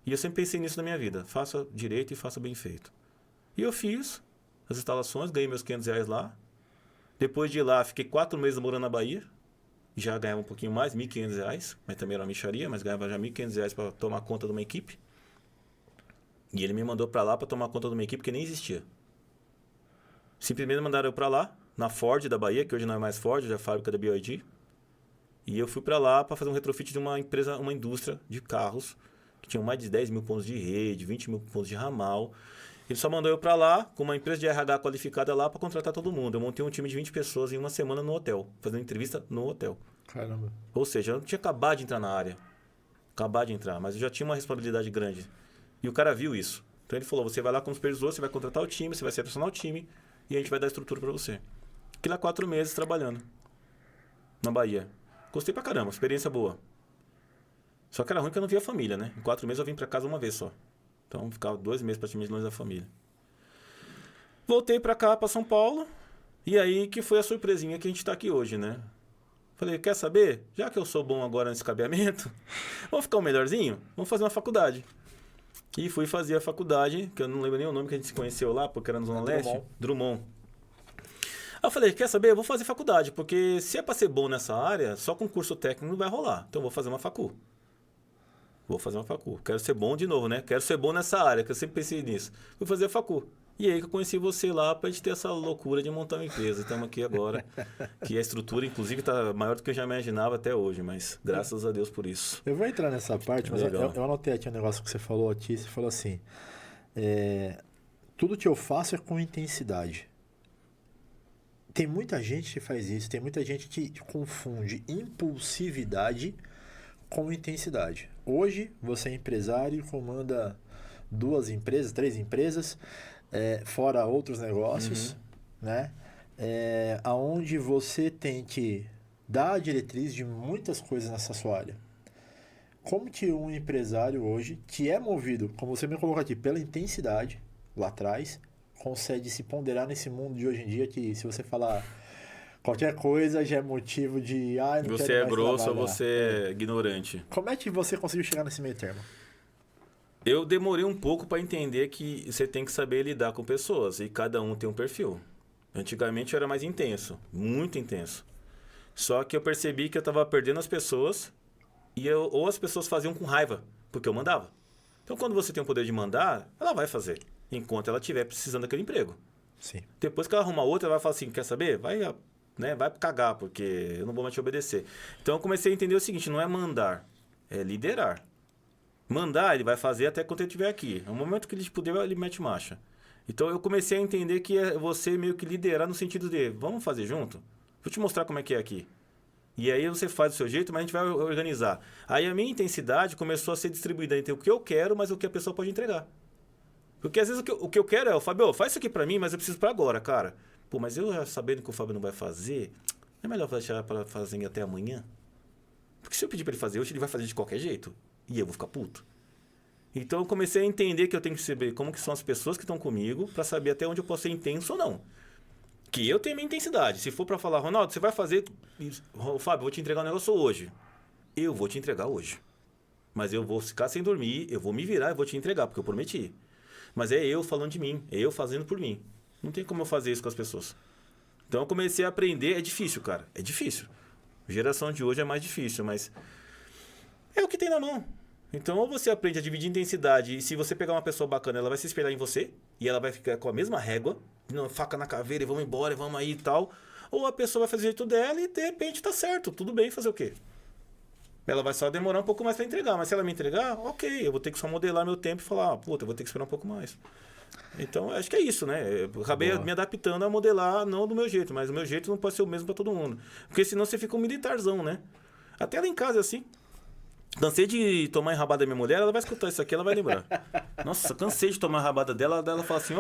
E eu sempre pensei nisso na minha vida. Faça direito e faça bem feito. E eu fiz as instalações, ganhei meus R$500 lá. Depois de ir lá, fiquei 4 meses morando na Bahia. Já ganhava um pouquinho mais, R$1.500. Mas também era uma mixaria, mas ganhava já R$1.500 para tomar conta de uma equipe. E ele me mandou para lá para tomar conta de uma equipe que nem existia. Simplesmente mandaram eu para lá, na Ford da Bahia, que hoje não é mais Ford, já é a fábrica da BYD. E eu fui para lá para fazer um retrofit de uma empresa, uma indústria de carros, que tinham mais de 10 mil pontos de rede, 20 mil pontos de ramal. Ele só mandou eu para lá, com uma empresa de RH qualificada lá, para contratar todo mundo. Eu montei um time de 20 pessoas em uma semana no hotel, fazendo entrevista no hotel. Caramba. Ou seja, eu não tinha acabado de entrar na área. Acabado de entrar, mas eu já tinha uma responsabilidade grande. E o cara viu isso. Então ele falou, você vai lá como supervisor, você vai contratar o time, você vai selecionar o time e a gente vai dar estrutura para você. Fiquei lá 4 meses trabalhando na Bahia. Gostei pra caramba, experiência boa. Só que era ruim que eu não via a família, né? Em 4 meses eu vim pra casa uma vez só. Então ficava 2 meses praticamente longe da família. Voltei pra cá, pra São Paulo. E aí que foi a surpresinha que a gente tá aqui hoje, né? Falei, quer saber? Já que eu sou bom agora nesse cabeamento, vamos ficar o melhorzinho? Vamos fazer uma faculdade. E fui fazer a faculdade, que eu não lembro nem o nome que a gente se conheceu lá, porque era na Zona Leste. Drummond. Aí eu falei, quer saber? Eu vou fazer faculdade, porque se é pra ser bom nessa área, só com curso técnico não vai rolar. Então eu vou fazer uma facu. Vou fazer uma facu. Quero ser bom de novo, né? Quero ser bom nessa área, que eu sempre pensei nisso. Fui fazer a facu. E aí que eu conheci você lá pra gente ter essa loucura de montar uma empresa. Estamos aqui agora, que a estrutura, inclusive, tá maior do que eu já imaginava até hoje, mas graças a Deus por isso. Eu vou entrar nessa parte, mas eu anotei aqui um negócio que você falou aqui. Você falou assim, tudo que eu faço é com intensidade. Tem muita gente que faz isso, tem muita gente que confunde impulsividade com intensidade. Hoje, você é empresário e comanda 2 empresas, 3 empresas, fora outros negócios, né? Aonde você tem que dar a diretriz de muitas coisas nessa sua área. Como que um empresário hoje, que é movido, como você me colocou aqui, pela intensidade, lá atrás, consegue se ponderar nesse mundo de hoje em dia que se você falar qualquer coisa já é motivo de não você é grosso ou você é ignorante. Como é que você conseguiu chegar nesse meio termo? Eu demorei um pouco para entender que você tem que saber lidar com pessoas e cada um tem um perfil. Antigamente eu era mais intenso, muito intenso. Só que eu percebi que eu estava perdendo as pessoas ou as pessoas faziam com raiva, porque eu mandava. Então quando você tem o poder de mandar, ela vai fazer, enquanto ela estiver precisando daquele emprego. Sim. Depois que ela arrumar outra, ela vai falar assim, quer saber? Vai cagar, porque eu não vou mais te obedecer. Então eu comecei a entender o seguinte, não é mandar, é liderar. Mandar, ele vai fazer até quando ele estiver aqui. No momento que ele puder, ele mete marcha. Então eu comecei a entender que é você meio que liderar no sentido de, vamos fazer junto? Vou te mostrar como é que é aqui. E aí você faz do seu jeito, mas a gente vai organizar. Aí a minha intensidade começou a ser distribuída entre o que eu quero, mas o que a pessoa pode entregar. Porque às vezes o que eu quero é, Fábio, faz isso aqui pra mim, mas eu preciso pra agora, cara. Pô, mas eu já sabendo que o Fábio não vai fazer, é melhor deixar para fazer até amanhã? Porque se eu pedir pra ele fazer hoje, ele vai fazer de qualquer jeito. E eu vou ficar puto. Então eu comecei a entender que eu tenho que saber como que são as pessoas que estão comigo para saber até onde eu posso ser intenso ou não. Que eu tenho minha intensidade. Se for para falar, Ronaldo, você vai fazer... Fábio, eu vou te entregar um negócio hoje. Eu vou te entregar hoje. Mas eu vou ficar sem dormir, eu vou me virar e vou te entregar, porque eu prometi. Mas é eu falando de mim, é eu fazendo por mim. Não tem como eu fazer isso com as pessoas. Então eu comecei a aprender, é difícil, cara. É difícil. A geração de hoje é mais difícil, mas... é o que tem na mão. Então, ou você aprende a dividir intensidade, e se você pegar uma pessoa bacana, ela vai se espelhar em você, e ela vai ficar com a mesma régua, faca na caveira, e vamos embora, vamos aí e tal. Ou a pessoa vai fazer o jeito dela e, de repente, tá certo, tudo bem, fazer o quê? Ela vai só demorar um pouco mais para entregar, mas se ela me entregar, ok, eu vou ter que só modelar meu tempo e falar, puta, eu vou ter que esperar um pouco mais. Então, acho que é isso, né? Eu acabei me adaptando a modelar, não do meu jeito, mas o meu jeito não pode ser o mesmo para todo mundo. Porque senão você fica um militarzão, né? Até lá em casa, assim... cansei de tomar enrabada da minha mulher, ela vai escutar isso aqui, ela vai lembrar. Nossa, cansei de tomar enrabada dela, ela fala assim,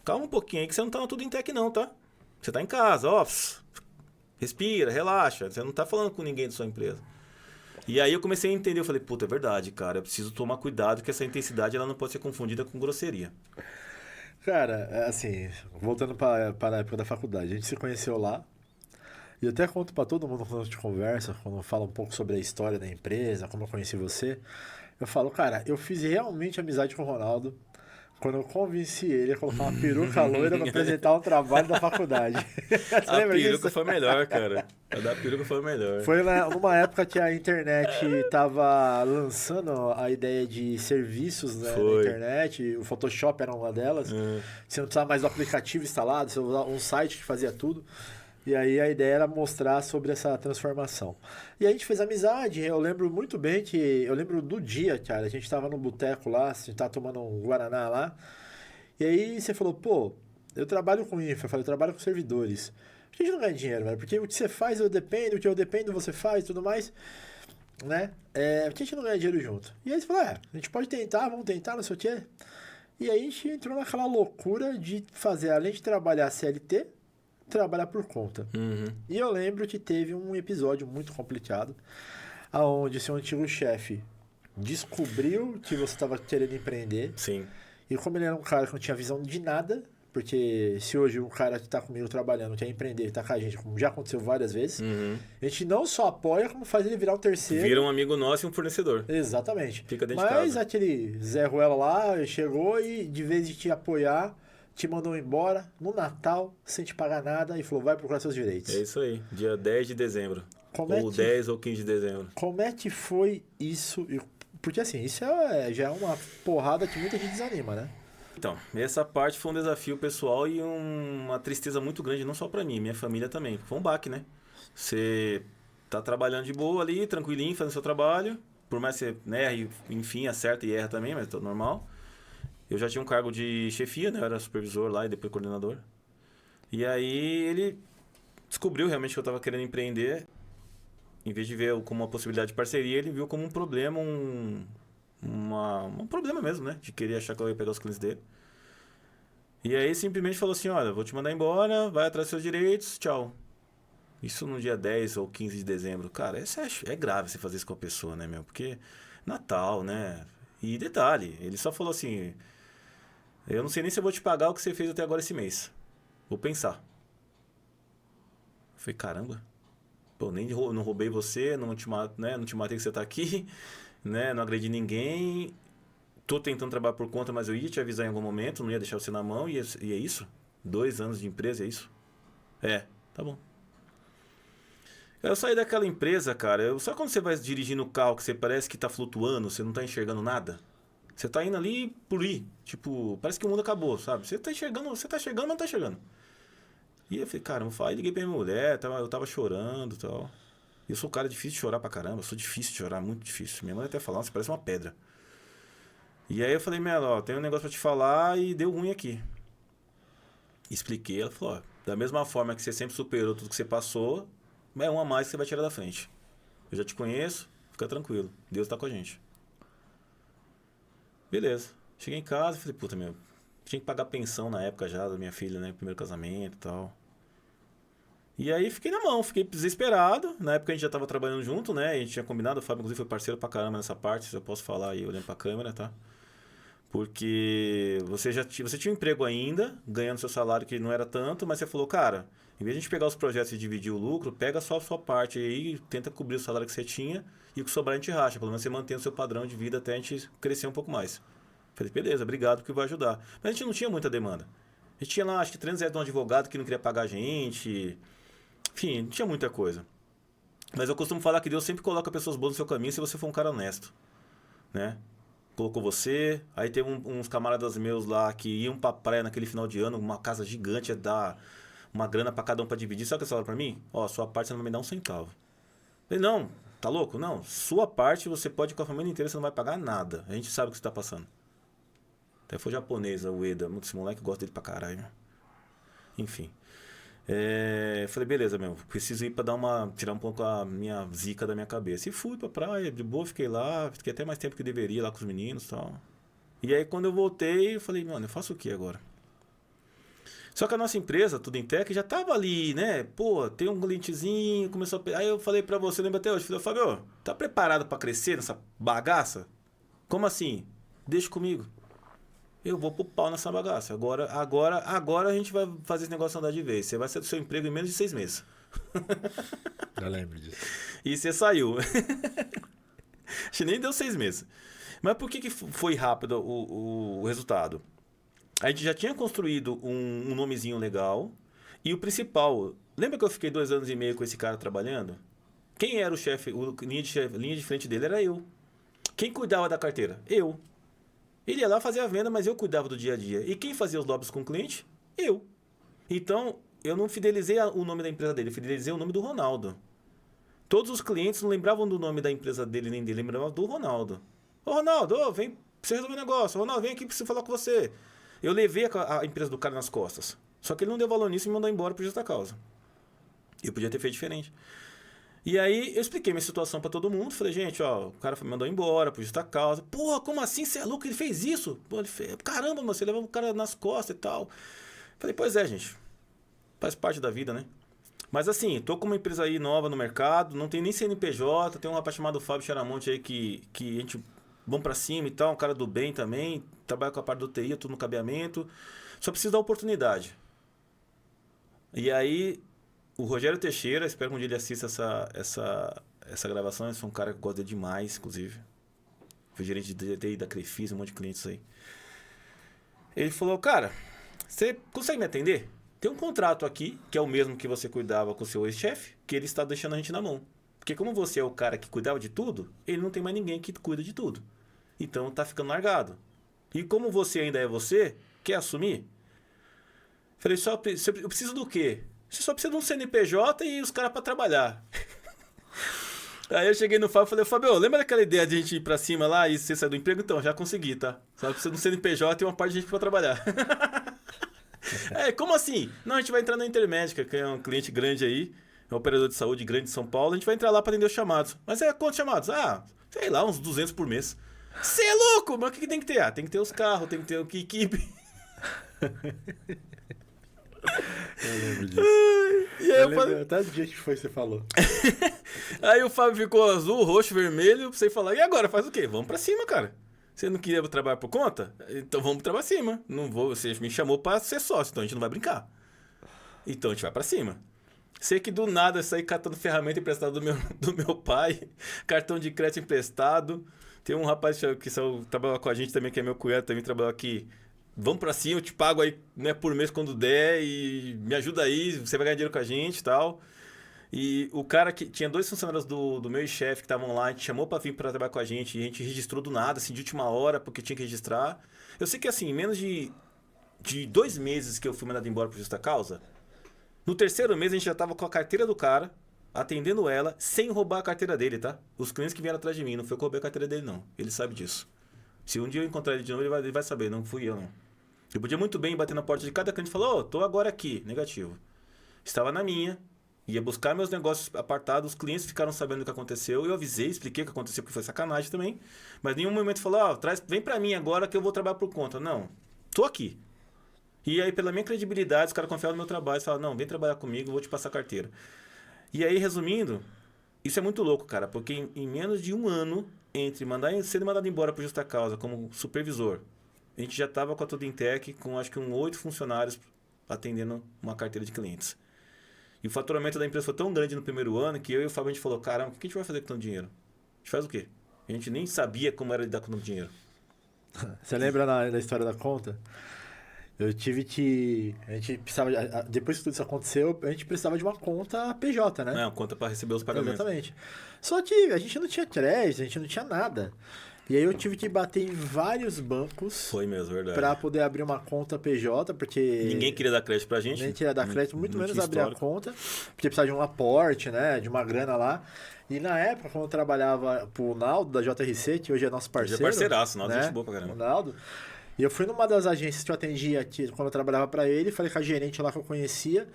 calma um pouquinho aí que você não tá tudo em tech não, tá? Você tá em casa, respira, relaxa, você não tá falando com ninguém da sua empresa. E aí eu comecei a entender, eu falei, puta, é verdade, cara, eu preciso tomar cuidado que essa intensidade ela não pode ser confundida com grosseria. Cara, assim, voltando para a época da faculdade, a gente se conheceu lá. E eu até conto pra todo mundo quando a gente conversa, quando fala um pouco sobre a história da empresa, como eu conheci você. Eu falo, cara, eu fiz realmente amizade com o Ronaldo quando eu convenci ele a colocar uma peruca loira pra apresentar um trabalho da faculdade. Você a lembra peruca disso? foi melhor, cara. A da peruca foi melhor. Foi numa época que a internet tava lançando a ideia de serviços, né, na internet. O Photoshop era uma delas. Você não precisava mais do aplicativo instalado, você usava um site que fazia tudo. E aí a ideia era mostrar sobre essa transformação. E a gente fez amizade, eu lembro muito bem que... eu lembro do dia, cara, a gente tava no boteco lá, a gente tava tomando um Guaraná lá. E aí você falou, pô, eu trabalho com infra, eu falei, eu trabalho com servidores. A gente não ganha dinheiro, velho, porque o que você faz eu dependo, o que eu dependo você faz e tudo mais, né? Por que a gente não ganha dinheiro junto? E aí você falou, a gente pode tentar, vamos tentar, não sei o quê. E aí a gente entrou naquela loucura de fazer, além de trabalhar CLT, trabalhar por conta. E eu lembro que teve um episódio muito complicado, onde seu antigo chefe descobriu que você estava querendo empreender. Sim. E como ele era um cara que não tinha visão de nada, porque se hoje um cara que está comigo trabalhando quer empreender, está com a gente, como já aconteceu várias vezes, a gente não só apoia, como faz ele virar o terceiro. Vira um amigo nosso e um fornecedor. Exatamente. Fica dentro de casa. Mas aquele Zé Ruela lá chegou e, de vez de te apoiar, te mandou embora no Natal, sem te pagar nada, e falou, vai procurar seus direitos. É isso aí, dia 10 de dezembro. Ou 10 ou 15 de dezembro. Como é que foi isso? E Porque assim, isso já é uma porrada que muita gente desanima, né? Então, essa parte foi um desafio pessoal e uma tristeza muito grande, não só pra mim, minha família também. Foi um baque, né? Você tá trabalhando de boa ali, tranquilinho, fazendo seu trabalho. Por mais que você erre, enfim, acerta e erra também, mas é normal. Eu já tinha um cargo de chefia, né? Eu era supervisor lá e depois coordenador. E aí ele descobriu realmente que eu tava querendo empreender. Em vez de ver como uma possibilidade de parceria, ele viu como um problema, um problema mesmo, né? De querer achar que eu ia pegar os clientes dele. E aí simplesmente falou assim, olha, vou te mandar embora, vai atrás dos seus direitos, tchau. Isso no dia 10 ou 15 de dezembro. Cara, isso é grave você fazer isso com a pessoa, né, meu? Porque Natal, né? E detalhe, ele só falou assim, eu não sei nem se eu vou te pagar o que você fez até agora esse mês. Vou pensar. Eu falei, caramba. Pô, não roubei você, não te matei que você tá aqui, né? Não agredi ninguém. Tô tentando trabalhar por conta, mas eu ia te avisar em algum momento, não ia deixar você na mão, e é isso? 2 anos de empresa, é isso? É, tá bom. Eu saí daquela empresa, cara. Sabe quando você vai dirigindo o carro que você parece que tá flutuando, você não tá enxergando nada? Você tá indo ali por ir. Tipo, parece que o mundo acabou, sabe? Você tá enxergando, mas não tá enxergando. E eu falei, cara, aí liguei pra minha mulher, eu tava chorando e tal. Eu sou um cara difícil de chorar pra caramba, eu sou difícil de chorar, muito difícil. Minha mãe até falava, você parece uma pedra. E aí eu falei, Melo, ó, tem um negócio pra te falar e deu ruim aqui. Expliquei, ela falou, ó, da mesma forma que você sempre superou tudo que você passou, é um a mais que você vai tirar da frente. Eu já te conheço, fica tranquilo, Deus tá com a gente. Beleza. Cheguei em casa e falei, puta, meu, tinha que pagar pensão na época já da minha filha, né, primeiro casamento e tal. E aí fiquei na mão, fiquei desesperado. Na época a gente já tava trabalhando junto, né? A gente tinha combinado, o Fábio inclusive foi parceiro pra caramba nessa parte, se eu posso falar aí olhando pra câmera, tá? Porque você tinha um emprego ainda, ganhando seu salário que não era tanto, mas você falou, cara, em vez de a gente pegar os projetos e dividir o lucro, pega só a sua parte aí, tenta cobrir o salário que você tinha e o que sobrar a gente racha. Pelo menos você mantém o seu padrão de vida até a gente crescer um pouco mais. Falei, beleza, obrigado porque vai ajudar. Mas a gente não tinha muita demanda. A gente tinha lá, acho que 300 reais de um advogado que não queria pagar a gente. Enfim, não tinha muita coisa. Mas eu costumo falar que Deus sempre coloca pessoas boas no seu caminho se você for um cara honesto, né? Colocou você, aí teve uns camaradas meus lá que iam pra praia naquele final de ano, uma casa gigante, ia dar uma grana pra cada um pra dividir. Sabe o que eles falaram pra mim? Ó, sua parte você não vai me dar um centavo. Eu falei, não, tá louco? Não, sua parte você pode ir com a família inteira, você não vai pagar nada. A gente sabe o que você tá passando. Até foi japonesa, o Ueda, esse moleque gosta dele pra caralho. Enfim. Falei, beleza, meu, preciso ir pra tirar um pouco a minha zica da minha cabeça. E fui pra praia, de boa, fiquei lá, fiquei até mais tempo que deveria lá com os meninos e tal. E aí quando eu voltei, eu falei, mano, eu faço o que agora? Só que a nossa empresa, Tudo em Tech, já tava ali, né? Pô, tem um clientezinho, começou a... Aí eu falei pra você, lembra até hoje, falei, Fábio, tá preparado pra crescer nessa bagaça? Como assim? Deixa comigo. Eu vou pro pau nessa bagaça. Agora a gente vai fazer esse negócio andar de vez. Você vai sair do seu emprego em menos de 6 meses. Eu lembro disso. E você saiu. Acho que nem deu 6 meses. Mas por que foi rápido o resultado? A gente já tinha construído um nomezinho legal. E o principal... Lembra que eu fiquei 2 anos e meio com esse cara trabalhando? Quem era o chefe? Linha de frente dele era eu. Quem cuidava da carteira? Eu. Ele ia lá fazer a venda, mas eu cuidava do dia a dia. E quem fazia os lobbies com o cliente? Eu. Então, eu não fidelizei o nome da empresa dele, eu fidelizei o nome do Ronaldo. Todos os clientes não lembravam do nome da empresa dele nem dele, lembravam do Ronaldo. Ô Ronaldo, vem pra você resolver um negócio. Ronaldo, vem aqui, preciso falar com você. Eu levei a empresa do cara nas costas. Só que ele não deu valor nisso e me mandou embora por justa causa. Eu podia ter feito diferente. E aí eu expliquei minha situação pra todo mundo. Falei, gente, ó, o cara me mandou embora por justa causa. Porra, como assim? Você é louco? Ele fez isso? Pô, caramba, mano, você levou o cara nas costas e tal. Falei, pois é, gente. Faz parte da vida, né? Mas assim, tô com uma empresa aí nova no mercado, não tem nem CNPJ, tem um rapaz chamado Fábio Charamonte aí que a gente... Vamos pra cima e tal, um cara do bem também, trabalha com a parte do TI, tudo no cabeamento. Só preciso dar oportunidade. E aí... O Rogério Teixeira, espero que um dia ele assista essa gravação. Ele é um cara que gosta demais, inclusive. Foi gerente de TI da Crefisa, um monte de clientes aí. Ele falou, cara, você consegue me atender? Tem um contrato aqui, que é o mesmo que você cuidava com o seu ex-chefe, que ele está deixando a gente na mão. Porque como você é o cara que cuidava de tudo, ele não tem mais ninguém que cuida de tudo. Então tá ficando largado. E como você ainda é você, quer assumir? Falei, eu preciso do quê? Você só precisa de um CNPJ e os caras pra trabalhar. Aí eu cheguei no Fábio e falei, Fábio, lembra daquela ideia de a gente ir pra cima lá e você sair do emprego? Então, já consegui, tá? Só precisa de um CNPJ e uma parte de gente pra trabalhar. Como assim? Não, a gente vai entrar na Intermédica, que é um cliente grande aí, é um operador de saúde grande de São Paulo, a gente vai entrar lá pra atender os chamados. Mas quantos chamados? Sei lá, uns 200 por mês. Você é louco? Mas o que tem que ter? Tem que ter os carros, tem que ter que equipe. Eu lembro disso. E aí eu falei... até o dia que foi você falou. Aí o Fábio ficou azul, roxo, vermelho, você falar, e agora? Faz o quê? Vamos pra cima, cara. Você não queria trabalhar por conta? Então vamos pra cima. Não vou, você me chamou pra ser sócio, então a gente não vai brincar. Então a gente vai pra cima. Sei que do nada eu saí catando ferramenta emprestada do meu pai, cartão de crédito emprestado. Tem um rapaz que trabalha com a gente também, que é meu cunhado, também trabalha aqui. Vamos pra cima, eu te pago aí, né, por mês quando der e me ajuda aí, você vai ganhar dinheiro com a gente e tal. E o cara que tinha 2 funcionários do meu chefe que estavam lá, a gente chamou pra vir pra trabalhar com a gente, e a gente registrou do nada, assim, de última hora, porque tinha que registrar. Eu sei que, assim, em menos de 2 meses que eu fui mandado embora por justa causa, no 3º mês a gente já tava com a carteira do cara, atendendo ela, sem roubar a carteira dele, tá? Os clientes que vieram atrás de mim, não foi eu que roubei a carteira dele, não. Ele sabe disso. Se um dia eu encontrar ele de novo, ele vai saber, não fui eu, não. Eu podia muito bem bater na porta de cada cliente e falar, tô agora aqui, negativo. Estava na minha, ia buscar meus negócios apartados, os clientes ficaram sabendo o que aconteceu, eu avisei, expliquei o que aconteceu, porque foi sacanagem também, mas em nenhum momento falou, vem pra mim agora que eu vou trabalhar por conta. Não, tô aqui. E aí, pela minha credibilidade, os caras confiaram no meu trabalho, falaram, não, vem trabalhar comigo, eu vou te passar a carteira. E aí, resumindo, isso é muito louco, cara, porque em menos de um ano, entre ser mandado embora por justa causa como supervisor, a gente já estava com a Tudo Intec, com acho que 8 funcionários atendendo uma carteira de clientes. E o faturamento da empresa foi tão grande no primeiro ano que eu e o Fábio a gente falou, caramba, o que a gente vai fazer com tanto dinheiro? A gente faz o quê? A gente nem sabia como era lidar com tanto dinheiro. Você lembra da história da conta? Eu tive que... A gente precisava... Depois que tudo isso aconteceu, a gente precisava de uma conta PJ, né? Uma conta para receber os pagamentos. Exatamente. Só que a gente não tinha crédito, a gente não tinha nada. E aí eu tive que bater em vários bancos. Foi mesmo, verdade. Pra poder abrir uma conta PJ, porque... Ninguém queria dar crédito pra gente. Ninguém queria dar crédito, muito menos abrir a conta. Porque precisava de um aporte, né? De uma grana lá. E na época, quando eu trabalhava pro Naldo, da JRC, que hoje é nosso parceiro. Hoje é parceiraço, Naldo, né? gente boa pra caramba. O Naldo. E eu fui numa das agências que eu atendia aqui, quando eu trabalhava pra ele, falei com a gerente lá que eu conhecia.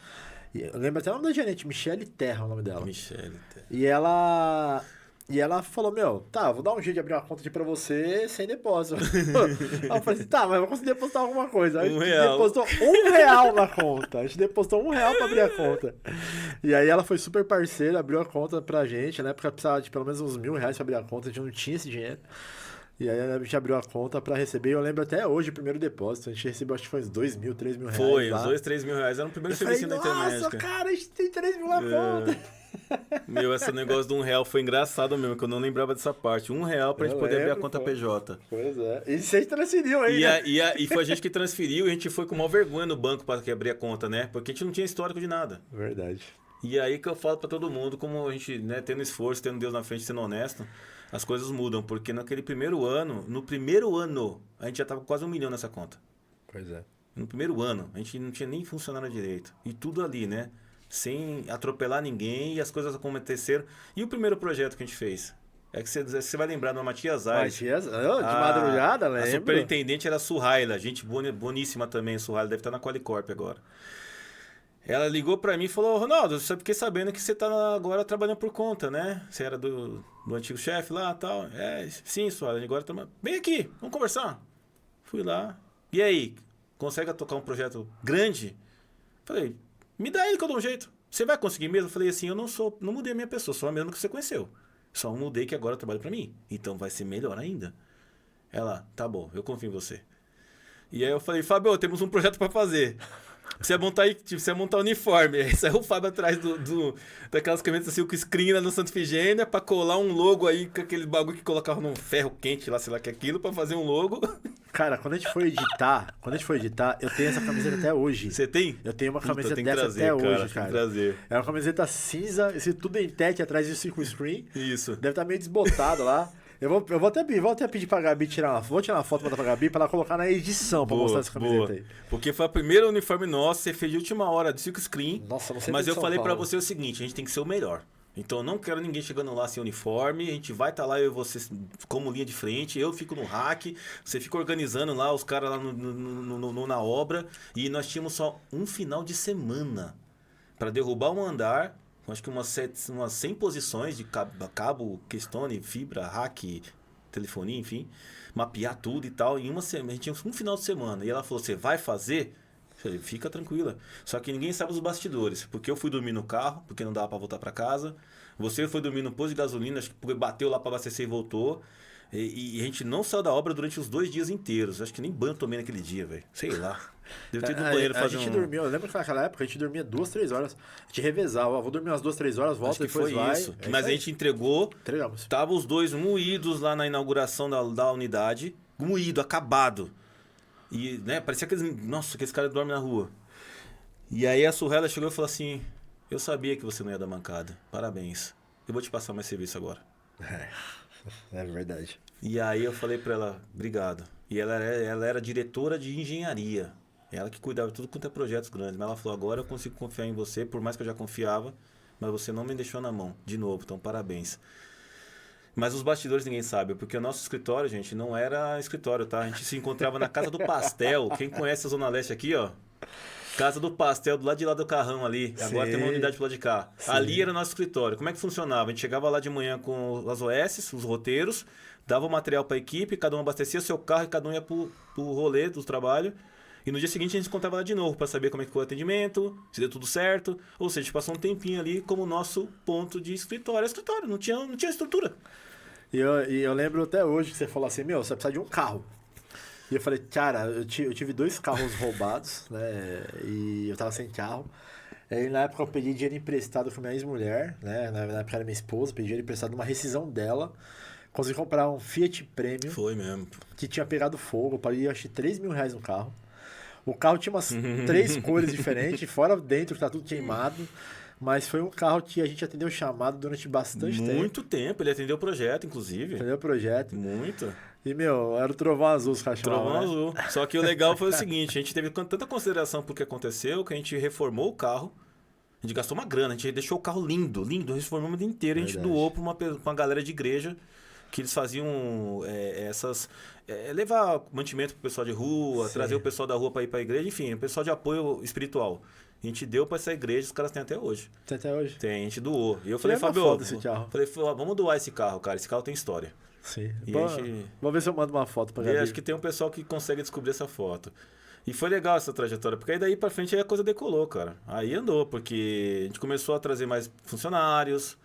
E eu lembro até o nome da gerente, Michele Terra, o nome dela. Michele Terra. E ela falou, tá, vou dar um jeito de abrir uma conta aqui pra você sem depósito. Aí eu falei assim, tá, mas eu vou conseguir depositar alguma coisa. Aí a gente depositou R$1 na conta. A gente depositou R$1 pra abrir a conta. E aí ela foi super parceira, abriu a conta pra gente. Na época precisava de pelo menos uns R$1.000 pra abrir a conta, a gente não tinha esse dinheiro. E aí a gente abriu a conta pra receber. Eu lembro até hoje o primeiro depósito. A gente recebeu, acho que foi uns R$2.000, R$3.000. Foi, lá. uns R$2.000, R$3.000. Era o primeiro serviço da internet. Nossa, cara, a gente tem R$3.000 na conta. Meu, esse negócio de R$1 foi engraçado mesmo, que eu não lembrava dessa parte. R$1 pra gente poder abrir a conta PJ. Pois é. E vocês transferiu aí, né? E foi a gente que transferiu e a gente foi com maior vergonha no banco pra abrir a conta, né? Porque a gente não tinha histórico de nada. Verdade. E aí que eu falo pra todo mundo, como a gente, né, tendo esforço, tendo Deus na frente, sendo honesto, as coisas mudam. Porque naquele primeiro ano, a gente já tava com quase R$1 milhão nessa conta. Pois é. No primeiro ano, a gente não tinha nem funcionário direito. E tudo ali, né? Sem atropelar ninguém, e as coisas aconteceram. E o primeiro projeto que a gente fez? É que você vai lembrar do Matias Aires. Matias, de madrugada, lembro. A superintendente era a Suhaila, gente boníssima também, a Suhaila deve estar na Qualicorp agora. Ela ligou pra mim e falou, Ronaldo, eu fiquei sabendo que você tá agora trabalhando por conta, né? Você era do antigo chefe lá e tal. Sim, Suhaila, agora estamos... Vem aqui, vamos conversar. Fui lá. E aí, consegue tocar um projeto grande? Falei, me dá ele que eu dou um jeito. Você vai conseguir mesmo? Eu falei assim, eu não mudei a minha pessoa, sou a mesma que você conheceu. Só mudei que agora eu trabalho pra mim. Então vai ser melhor ainda. Ela, tá bom, eu confio em você. E aí eu falei, Fábio, temos um projeto pra fazer. Você montar uniforme. Aí saiu o Fábio atrás daquelas camisetas assim, com screen lá no Santa Efigênia pra colar um logo aí com aquele bagulho que colocava num ferro quente lá, sei lá que é aquilo, pra fazer um logo. Cara, quando a gente for editar, eu tenho essa camiseta até hoje. Você tem? Eu tenho uma Puta, camiseta tem que dessa trazer, até cara, hoje, tem que cara. trazer. É uma camiseta cinza, esse tudo em tech atrás de 5 screen. Isso. Deve estar meio desbotado lá. Eu vou até pedir pra Gabi vou tirar uma foto pra dar pra Gabi pra ela colocar na edição pra mostrar essa camiseta aí. Porque foi a primeira uniforme nossa, você fez de última hora de silk screen. Nossa, você Mas de eu São falei pra Paulo. você o seguinte, a gente tem que ser o melhor. Então eu não quero ninguém chegando lá sem uniforme, a gente vai estar lá, eu e você como linha de frente, eu fico no rack, você fica organizando lá os caras lá na obra, e nós tínhamos só um final de semana para derrubar um andar, acho que umas 100 posições de cabo, keystone, fibra, rack, telefonia, enfim, mapear tudo e tal, em uma semana, a gente tinha um final de semana, e ela falou, você vai fazer? Eu falei, fica tranquila. Só que ninguém sabe os bastidores. Porque eu fui dormir no carro, porque não dava pra voltar pra casa. Você foi dormir no posto de gasolina, acho que bateu lá pra abastecer e voltou. E a gente não saiu da obra durante os 2 dias inteiros. Acho que nem banho tomei naquele dia, velho. Sei lá. Deve ter ido no banheiro A fazer gente dormiu, eu lembro que naquela época a gente dormia 2, 3 horas. A gente revezava, ó, vou dormir umas 2, 3 horas, volta, Acho que depois foi vai. isso. É Mas isso a aí. gente entregou. Entregamos. Tava os dois moídos lá na inauguração da unidade. Moído, acabado. E, né, parecia aqueles caras dormem na rua. E aí a Surrela chegou e falou assim, eu sabia que você não ia dar mancada. Parabéns. Eu vou te passar mais serviço agora. É verdade. E aí eu falei pra ela, obrigado. E ela era diretora de engenharia. Ela que cuidava de tudo quanto é projetos grandes. Mas ela falou, agora eu consigo confiar em você, por mais que eu já confiava. Mas você não me deixou na mão, de novo. Então, parabéns. Mas os bastidores ninguém sabe, porque o nosso escritório, gente, não era escritório, tá? A gente se encontrava na Casa do Pastel. Quem conhece a Zona Leste aqui, ó. Casa do Pastel, do lado de lá do Carrão ali. Agora tem uma unidade pro lado de cá. Sim. Ali era o nosso escritório. Como é que funcionava? A gente chegava lá de manhã com as OS, os roteiros, dava o material pra equipe, cada um abastecia seu carro e cada um ia pro rolê do trabalho. E no dia seguinte a gente se encontrava lá de novo pra saber como é que foi o atendimento, se deu tudo certo. Ou seja, a gente passou um tempinho ali como nosso ponto de escritório. É escritório, não tinha estrutura. E eu lembro até hoje que você falou assim, você vai precisar de um carro. E eu falei, cara, eu tive 2 carros roubados, né? E eu tava sem carro. Aí na época eu pedi dinheiro emprestado com minha ex-mulher, né? Na época era minha esposa, pedi dinheiro emprestado numa rescisão dela. Consegui comprar um Fiat Premium. Foi mesmo. Que tinha pegado fogo. Eu paguei acho que R$3.000 no carro. O carro tinha umas 3 cores diferentes, fora dentro que tá tudo queimado. Mas foi um carro que a gente atendeu o chamado durante bastante tempo. Muito tempo. Ele atendeu o projeto, inclusive. Atendeu o projeto. Muito. E, era o Trovão Azul os caras chamavam, Trovão né? azul. Só que o legal foi o seguinte, a gente teve tanta consideração por que aconteceu, que a gente reformou o carro, a gente gastou uma grana, a gente deixou o carro lindo, reformamos ele inteiro, a gente Verdade. doou pra uma galera de igreja, que eles faziam levar mantimento pro pessoal de rua, Sim. trazer o pessoal da rua pra ir pra igreja, enfim, o pessoal de apoio espiritual. A gente deu pra essa igreja, os caras têm até hoje. Tem até hoje. Tem, a gente doou. E eu falei, Tirei uma Fábio, foto desse carro. falei, vamos doar esse carro, cara, esse carro tem história. Sim. E Pô, a gente- Vou ver se eu mando uma foto pra E Gabi. acho que tem um pessoal que consegue descobrir essa foto. E foi legal essa trajetória, porque aí daí pra frente aí a coisa decolou, cara. Aí andou, porque a gente começou a trazer mais funcionários,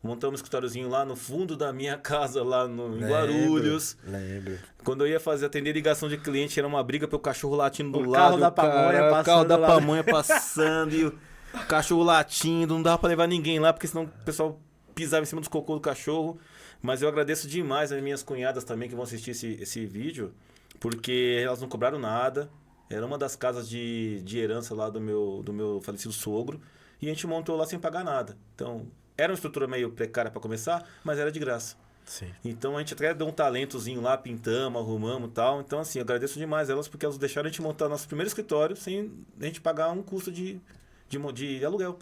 montamos um escritóriozinho lá no fundo da minha casa, lá em Guarulhos. Lembro. Quando eu ia atender ligação de cliente, era uma briga pelo cachorro latindo do O lado. carro da pamonha o passando carro da lá. pamonha passando e o cachorro latindo. Não dava pra levar ninguém lá, porque senão o pessoal pisava em cima dos cocô do cachorro. Mas eu agradeço demais as minhas cunhadas também que vão assistir esse vídeo, porque elas não cobraram nada. Era uma das casas de herança lá do meu falecido sogro. E a gente montou lá sem pagar nada. Então, era uma estrutura meio precária para começar, mas era de graça. Sim. Então, a gente até deu um talentozinho lá, pintamos, arrumamos e tal. Então, assim, eu agradeço demais elas, porque elas deixaram a gente montar nosso primeiro escritório sem a gente pagar um custo de aluguel.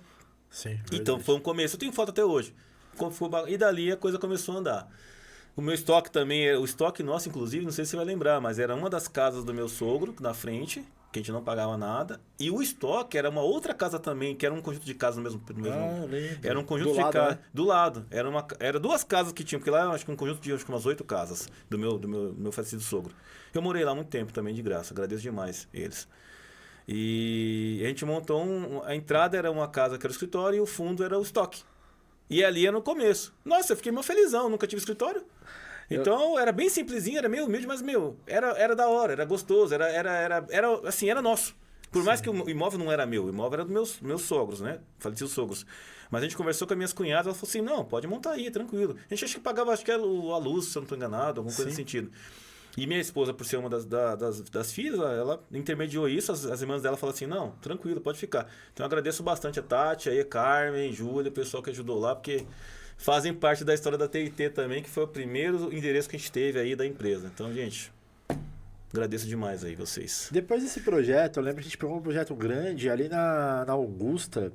Sim. Então foi um começo. Eu tenho foto até hoje. E dali a coisa começou a andar. O meu estoque também, o estoque nosso, inclusive, não sei se você vai lembrar, mas era uma das casas do meu sogro, na frente, que a gente não pagava nada. E o estoque era uma outra casa também, que era um conjunto de casas no mesmo. lembro. Era um conjunto Do de lado, casas. né? Do lado. Era 2 casas que tinham, porque lá eu acho que um conjunto de acho que umas 8 casas do meu falecido sogro. Eu morei lá muito tempo também, de graça. Agradeço demais eles. E a gente montou a entrada era uma casa que era o escritório e o fundo era o estoque. E ali era no começo. Nossa, eu fiquei meio felizão, nunca tive escritório. Então era bem simplesinho, era meio humilde, mas era da hora, era gostoso, era nosso. Por mais que o imóvel não era meu, o imóvel era dos meus sogros, né? Falecidos sogros. Mas a gente conversou com as minhas cunhadas, ela falou assim: não, pode montar aí, tranquilo. A gente acho que pagava, acho que era a luz, se eu não estou enganado, alguma coisa nesse sentido. E minha esposa, por ser uma das filhas, ela intermediou isso, as irmãs dela falaram assim, não, tranquilo, pode ficar. Então eu agradeço bastante a Tati, aí a Carmen, Júlia, o pessoal que ajudou lá, porque fazem parte da história da TIT também, que foi o primeiro endereço que a gente teve aí da empresa. Então, gente, agradeço demais aí vocês. Depois desse projeto, eu lembro que a gente pegou um projeto grande ali na Augusta,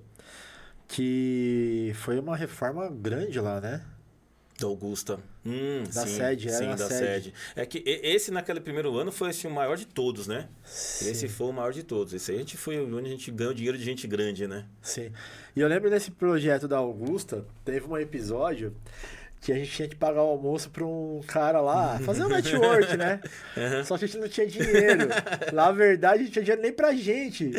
que foi uma reforma grande lá, né? Da Augusta. Da sim, sede, era sim, na da sede. sede. É que esse naquele primeiro ano foi assim, o maior de todos, né? Sim, Esse foi o maior de todos. Esse aí a gente foi onde a gente ganhou dinheiro de gente grande, né? sim. E eu lembro desse projeto da Augusta, teve um episódio que a gente tinha que pagar o almoço pra um cara lá, fazer um network, né? Só que a gente não tinha dinheiro. Na verdade, a gente não tinha dinheiro nem pra gente.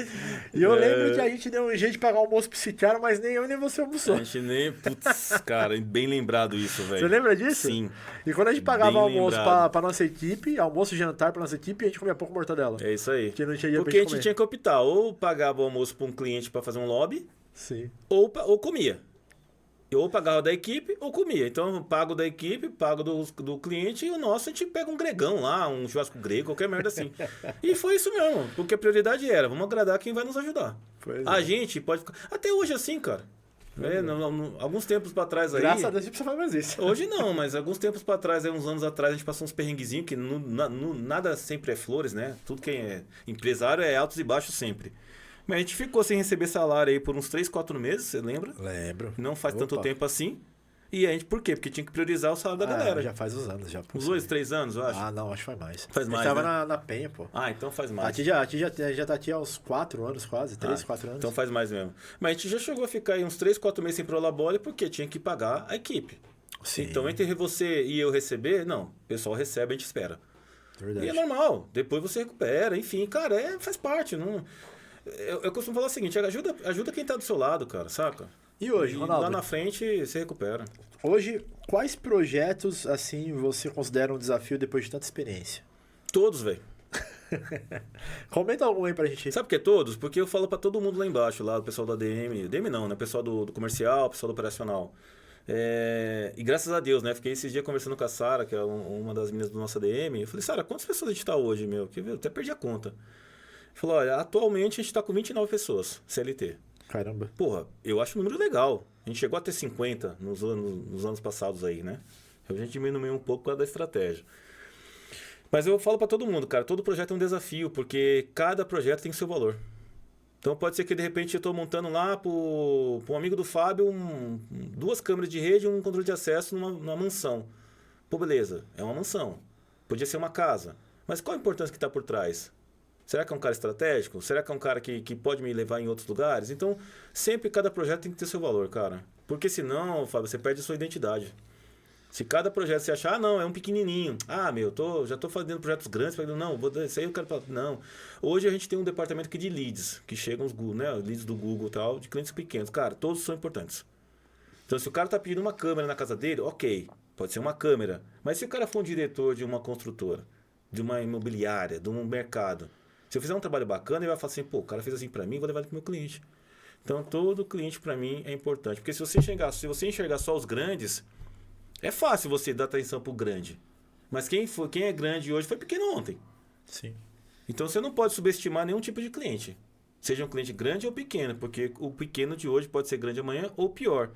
E eu lembro que a gente deu um jeito de pagar o almoço pra esse cara, mas nem eu nem você almoçou. A gente nem... Putz, cara, bem lembrado isso, velho. Você lembra disso? Sim. E quando a gente pagava Bem almoço lembrado. pra nossa equipe, almoço e jantar pra nossa equipe, a gente comia pouco mortadela. É isso aí. Porque não tinha dinheiro pra Porque a gente gente comer. tinha que optar. Ou pagava o almoço pra um cliente pra fazer um lobby, Sim. ou comia. Eu ou pagava da equipe ou comia. Então eu pago da equipe, pago do cliente e o nosso a gente pega um gregão lá, um churrasco grego, qualquer merda assim. E foi isso mesmo, porque a prioridade era, vamos agradar quem vai nos ajudar. Pois A é. gente pode ficar... Até hoje assim, cara. Alguns tempos pra trás aí... Graças a Deus a gente precisa fazer mais isso. Hoje não, mas alguns tempos pra trás, aí, uns anos atrás, a gente passou uns perrenguezinhos que nada sempre é flores, né? Tudo quem é empresário é altos e baixos sempre. Mas a gente ficou sem receber salário aí por uns 3, 4 meses, você lembra? Lembro. Não faz tanto Opa. tempo assim. E a gente, por quê? Porque tinha que priorizar o salário da galera. Já faz uns anos já. Uns 2, 3 anos, eu acho. Ah, não, acho que faz mais. Faz A gente mais, tava né? na Penha, pô. Ah, então faz A mais. Tia já tá aqui há uns 4 anos quase, 3, 4 anos. Então faz mais mesmo. Mas a gente já chegou a ficar aí uns 3, 4 meses sem prolabore porque tinha que pagar a equipe. Sim, Então entre você e eu receber, não. O pessoal recebe, a gente espera. verdade. E é normal. Depois você recupera, enfim, cara, faz parte. Não... Eu costumo falar o seguinte, ajuda quem tá do seu lado, cara, saca? E hoje, Ronaldo? Lá na frente você recupera. Hoje, quais projetos, assim, você considera um desafio depois de tanta experiência? Todos, velho. Comenta algum aí pra gente. Sabe por que todos? Porque eu falo pra todo mundo lá embaixo, lá, o pessoal da DM. DM não, né? O pessoal do comercial, o pessoal do operacional. E graças a Deus, né? Fiquei esses dias conversando com a Sara, que é uma das meninas do nosso ADM. Eu falei, Sara, quantas pessoas a gente tá hoje, meu? Que eu até perdi a conta. Falou, olha, atualmente a gente tá com 29 pessoas, CLT. Caramba. Porra, eu acho um número legal. A gente chegou a ter 50 nos anos passados aí, né? A gente diminuiu um pouco por causa da estratégia. Mas eu falo pra todo mundo, cara, todo projeto é um desafio, porque cada projeto tem seu valor. Então pode ser que de repente eu tô montando lá pro um amigo do Fábio 2 câmeras de rede e um controle de acesso numa mansão. Pô, beleza, é uma mansão. Podia ser uma casa. Mas qual a importância que tá por trás? Será que é um cara estratégico? Será que é um cara que pode me levar em outros lugares? Então, sempre cada projeto tem que ter seu valor, cara. Porque senão, Fábio, você perde a sua identidade. Se cada projeto você achar, não, é um pequenininho. Ah, meu, já tô fazendo projetos grandes. Não, isso aí eu quero... Não. Hoje a gente tem um departamento aqui de leads, que chegam os leads do Google e tal, de clientes pequenos. Cara, todos são importantes. Então, se o cara tá pedindo uma câmera na casa dele, ok, pode ser uma câmera. Mas se o cara for um diretor de uma construtora, de uma imobiliária, de um mercado... Se eu fizer um trabalho bacana, ele vai falar assim, pô, o cara fez assim pra mim, vou levar ele pro meu cliente. Então, todo cliente pra mim é importante. Porque se você enxergar só os grandes, é fácil você dar atenção pro grande. Mas quem é grande hoje foi pequeno ontem. Sim. Então, você não pode subestimar nenhum tipo de cliente. Seja um cliente grande ou pequeno, porque o pequeno de hoje pode ser grande amanhã ou pior.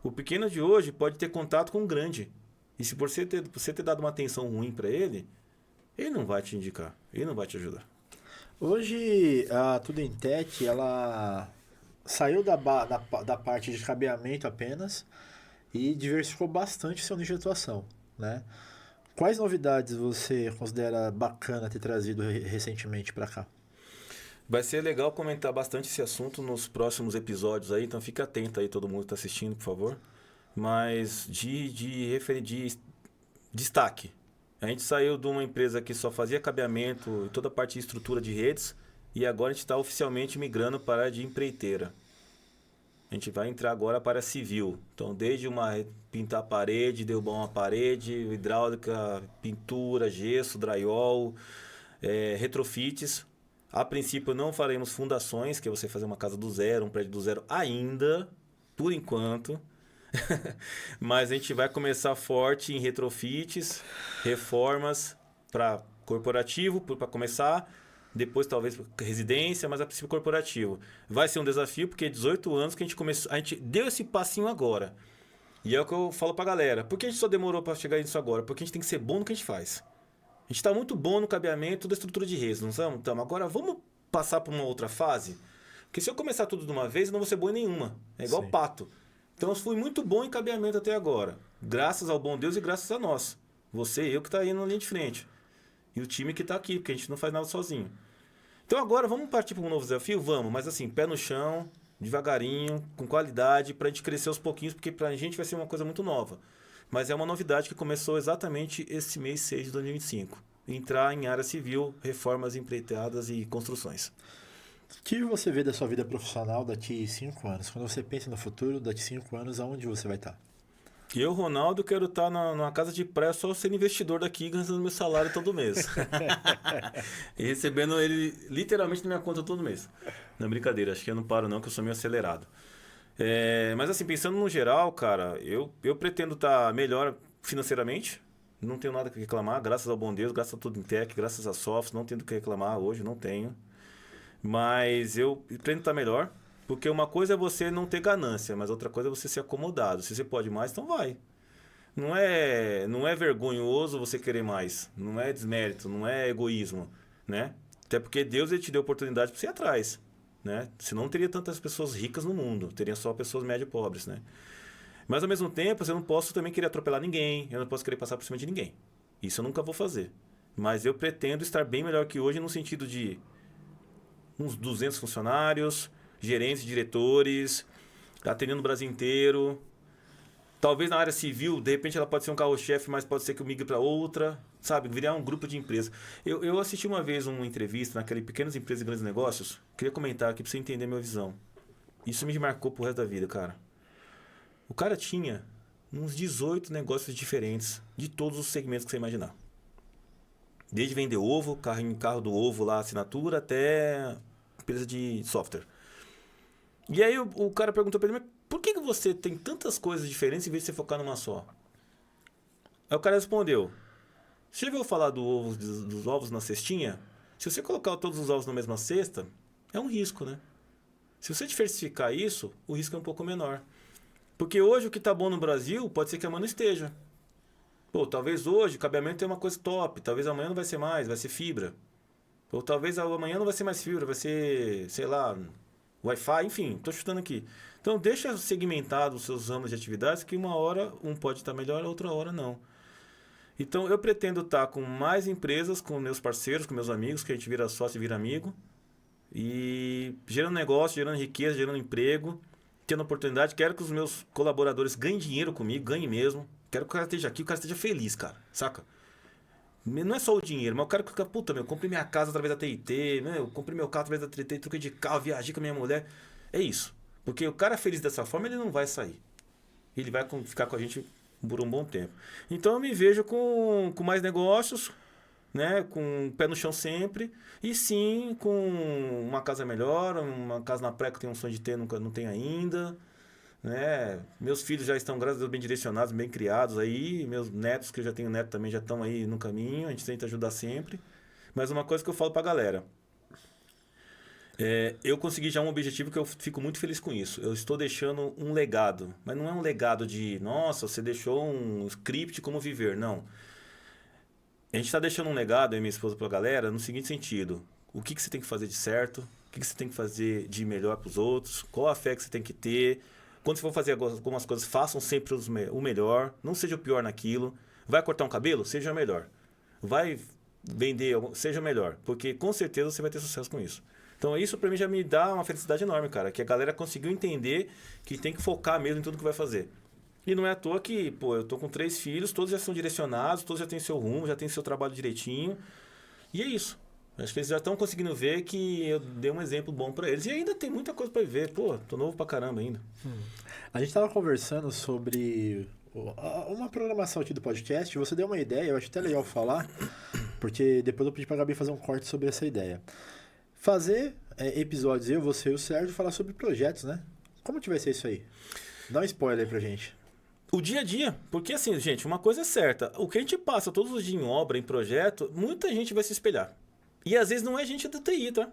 O pequeno de hoje pode ter contato com o grande. E se você ter dado uma atenção ruim pra ele não vai te indicar, ele não vai te ajudar. Hoje, a Tudo em Tech, ela saiu da parte de cabeamento apenas e diversificou bastante seu nicho de atuação, né? Quais novidades você considera bacana ter trazido recentemente para cá? Vai ser legal comentar bastante esse assunto nos próximos episódios aí, então fica atento aí todo mundo que está assistindo, por favor. Mas de destaque. A gente saiu de uma empresa que só fazia cabeamento e toda a parte de estrutura de redes e agora a gente está oficialmente migrando para a de empreiteira. A gente vai entrar agora para civil. Então, desde pintar a parede, derrubar uma parede, hidráulica, pintura, gesso, drywall, retrofits. A princípio, não faremos fundações, que é você fazer uma casa do zero, um prédio do zero ainda, por enquanto. Mas a gente vai começar forte em retrofits, reformas para corporativo, para começar, depois talvez residência, mas a princípio corporativo. Vai ser um desafio, porque 18 anos que a gente deu esse passinho agora. E é o que eu falo pra galera. Por que a gente só demorou para chegar nisso agora? Porque a gente tem que ser bom no que a gente faz. A gente está muito bom no cabeamento da estrutura de redes, não estamos? Então, agora vamos passar para uma outra fase? Porque se eu começar tudo de uma vez, eu não vou ser bom em nenhuma. É igual pato. Então, eu fui muito bom em cabeamento até agora. Graças ao bom Deus e graças a nós. Você e eu que está aí na linha de frente. E o time que está aqui, porque a gente não faz nada sozinho. Então, agora, vamos partir para um novo desafio? Vamos. Mas assim, pé no chão, devagarinho, com qualidade, para a gente crescer aos pouquinhos, porque para a gente vai ser uma coisa muito nova. Mas é uma novidade que começou exatamente esse mês 6 de 2025. Entrar em área civil, reformas empreitadas e construções. O que você vê da sua vida profissional daqui 5 anos? Quando você pensa no futuro, daqui 5 anos, aonde você vai estar? Eu, Ronaldo, quero estar numa casa de praia só sendo investidor daqui, ganhando meu salário todo mês. E recebendo ele literalmente na minha conta todo mês. Não é brincadeira, acho que eu não paro não, que eu sou meio acelerado. Mas assim, pensando no geral, cara, eu pretendo estar melhor financeiramente. Não tenho nada que reclamar, graças ao bom Deus, graças a tudo em tech, graças a softs, não tenho do que reclamar hoje, não tenho. Mas eu pretendo estar melhor, porque uma coisa é você não ter ganância, mas outra coisa é você ser acomodado. Se você pode mais, então vai. Não é vergonhoso você querer mais, não é desmérito, não é egoísmo, né? Até porque Deus ele te deu oportunidade para você ir atrás, né? Senão não teria tantas pessoas ricas no mundo, teria só pessoas médio pobres, né? Mas ao mesmo tempo, eu não posso também querer atropelar ninguém, eu não posso querer passar por cima de ninguém. Isso eu nunca vou fazer. Mas eu pretendo estar bem melhor que hoje no sentido de uns 200 funcionários, gerentes, diretores, atendendo o Brasil inteiro. Talvez na área civil, de repente ela pode ser um carro-chefe, mas pode ser que eu migre para outra, sabe? Virar um grupo de empresas. Eu assisti uma vez uma entrevista naquele Pequenas Empresas e Grandes Negócios. Queria comentar aqui para você entender a minha visão. Isso me marcou pro resto da vida, cara. O cara tinha uns 18 negócios diferentes de todos os segmentos que você imaginar. Desde vender ovo, carro do ovo lá, assinatura, até empresa de software. E aí o cara perguntou pra ele, mas por que você tem tantas coisas diferentes em vez de você focar numa só? Aí o cara respondeu, você já ouviu falar dos ovos na cestinha? Se você colocar todos os ovos na mesma cesta, é um risco, né? Se você diversificar isso, o risco é um pouco menor. Porque hoje o que tá bom no Brasil, pode ser que amanhã não esteja. Pô, talvez hoje o cabeamento é uma coisa top, talvez amanhã não vai ser mais, vai ser fibra. Ou talvez amanhã não vai ser mais fibra, vai ser, sei lá, Wi-Fi, enfim, tô chutando aqui. Então deixa segmentado os seus ramos de atividades que uma hora um pode estar melhor, outra hora não. Então eu pretendo estar com mais empresas, com meus parceiros, com meus amigos, que a gente vira sócio e vira amigo. E gerando negócio, gerando riqueza, gerando emprego, tendo oportunidade. Quero que os meus colaboradores ganhem dinheiro comigo, ganhem mesmo. Quero que o cara esteja aqui, o cara esteja feliz, cara, saca? Não é só o dinheiro, mas eu quero que, puta, eu comprei minha casa através da TIT, eu comprei meu carro através da TIT, troquei de carro, viajei com a minha mulher. É isso. Porque o cara feliz dessa forma, ele não vai sair. Ele vai ficar com a gente por um bom tempo. Então eu me vejo com mais negócios, né? Com o pé no chão sempre. E sim, com uma casa melhor, uma casa na praia que eu tenho um sonho de ter, nunca não tenho ainda. Né? Meus filhos já estão, graças a Deus, bem direcionados, bem criados aí. Meus netos, que eu já tenho neto também, já estão aí no caminho. A gente tenta ajudar sempre. Mas uma coisa que eu falo pra galera. Eu consegui já um objetivo que eu fico muito feliz com isso. Eu estou deixando um legado. Mas não é um legado de, nossa, você deixou um script como viver. Não. A gente está deixando um legado, eu e minha esposa, pra galera, no seguinte sentido. O que você tem que fazer de certo? O que você tem que fazer de melhor pros outros? Qual a fé que você tem que ter? Quando você for fazer algumas coisas, façam sempre o melhor. Não seja o pior naquilo. Vai cortar um cabelo? Seja o melhor. Vai vender, seja o melhor. Porque com certeza você vai ter sucesso com isso. Então isso pra mim já me dá uma felicidade enorme, cara. Que a galera conseguiu entender que tem que focar mesmo em tudo que vai fazer. E não é à toa que, pô, eu tô com 3 filhos, todos já são direcionados, todos já têm seu rumo, já têm seu trabalho direitinho. E é isso. Acho que eles já estão conseguindo ver que eu dei um exemplo bom pra eles. E ainda tem muita coisa pra viver. Pô, tô novo pra caramba ainda. A gente tava conversando sobre uma programação aqui do podcast. Você deu uma ideia, eu acho até legal falar, porque depois eu pedi pra Gabi fazer um corte sobre essa ideia. Fazer episódios, eu, você e o Sérgio, falar sobre projetos, né? Como que vai ser isso aí? Dá um spoiler aí pra gente. O dia a dia. Porque assim, gente, uma coisa é certa. O que a gente passa todos os dias em obra, em projeto, muita gente vai se espelhar. E às vezes não é gente da TI, tá?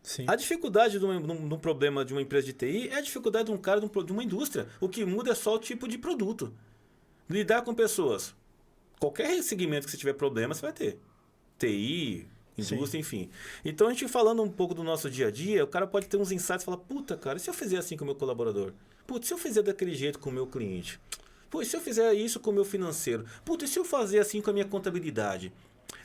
Sim. A dificuldade de um problema de uma empresa de TI é a dificuldade de um cara de uma indústria. O que muda é só o tipo de produto. Lidar com pessoas. Qualquer segmento que você tiver problema, você vai ter. TI, indústria, enfim. Então, a gente falando um pouco do nosso dia a dia, o cara pode ter uns insights e falar, puta, cara, e se eu fizer assim com o meu colaborador? Puta, se eu fizer daquele jeito com o meu cliente? Pô, e se eu fizer isso com o meu financeiro? Puta, e se eu fazer assim com a minha contabilidade?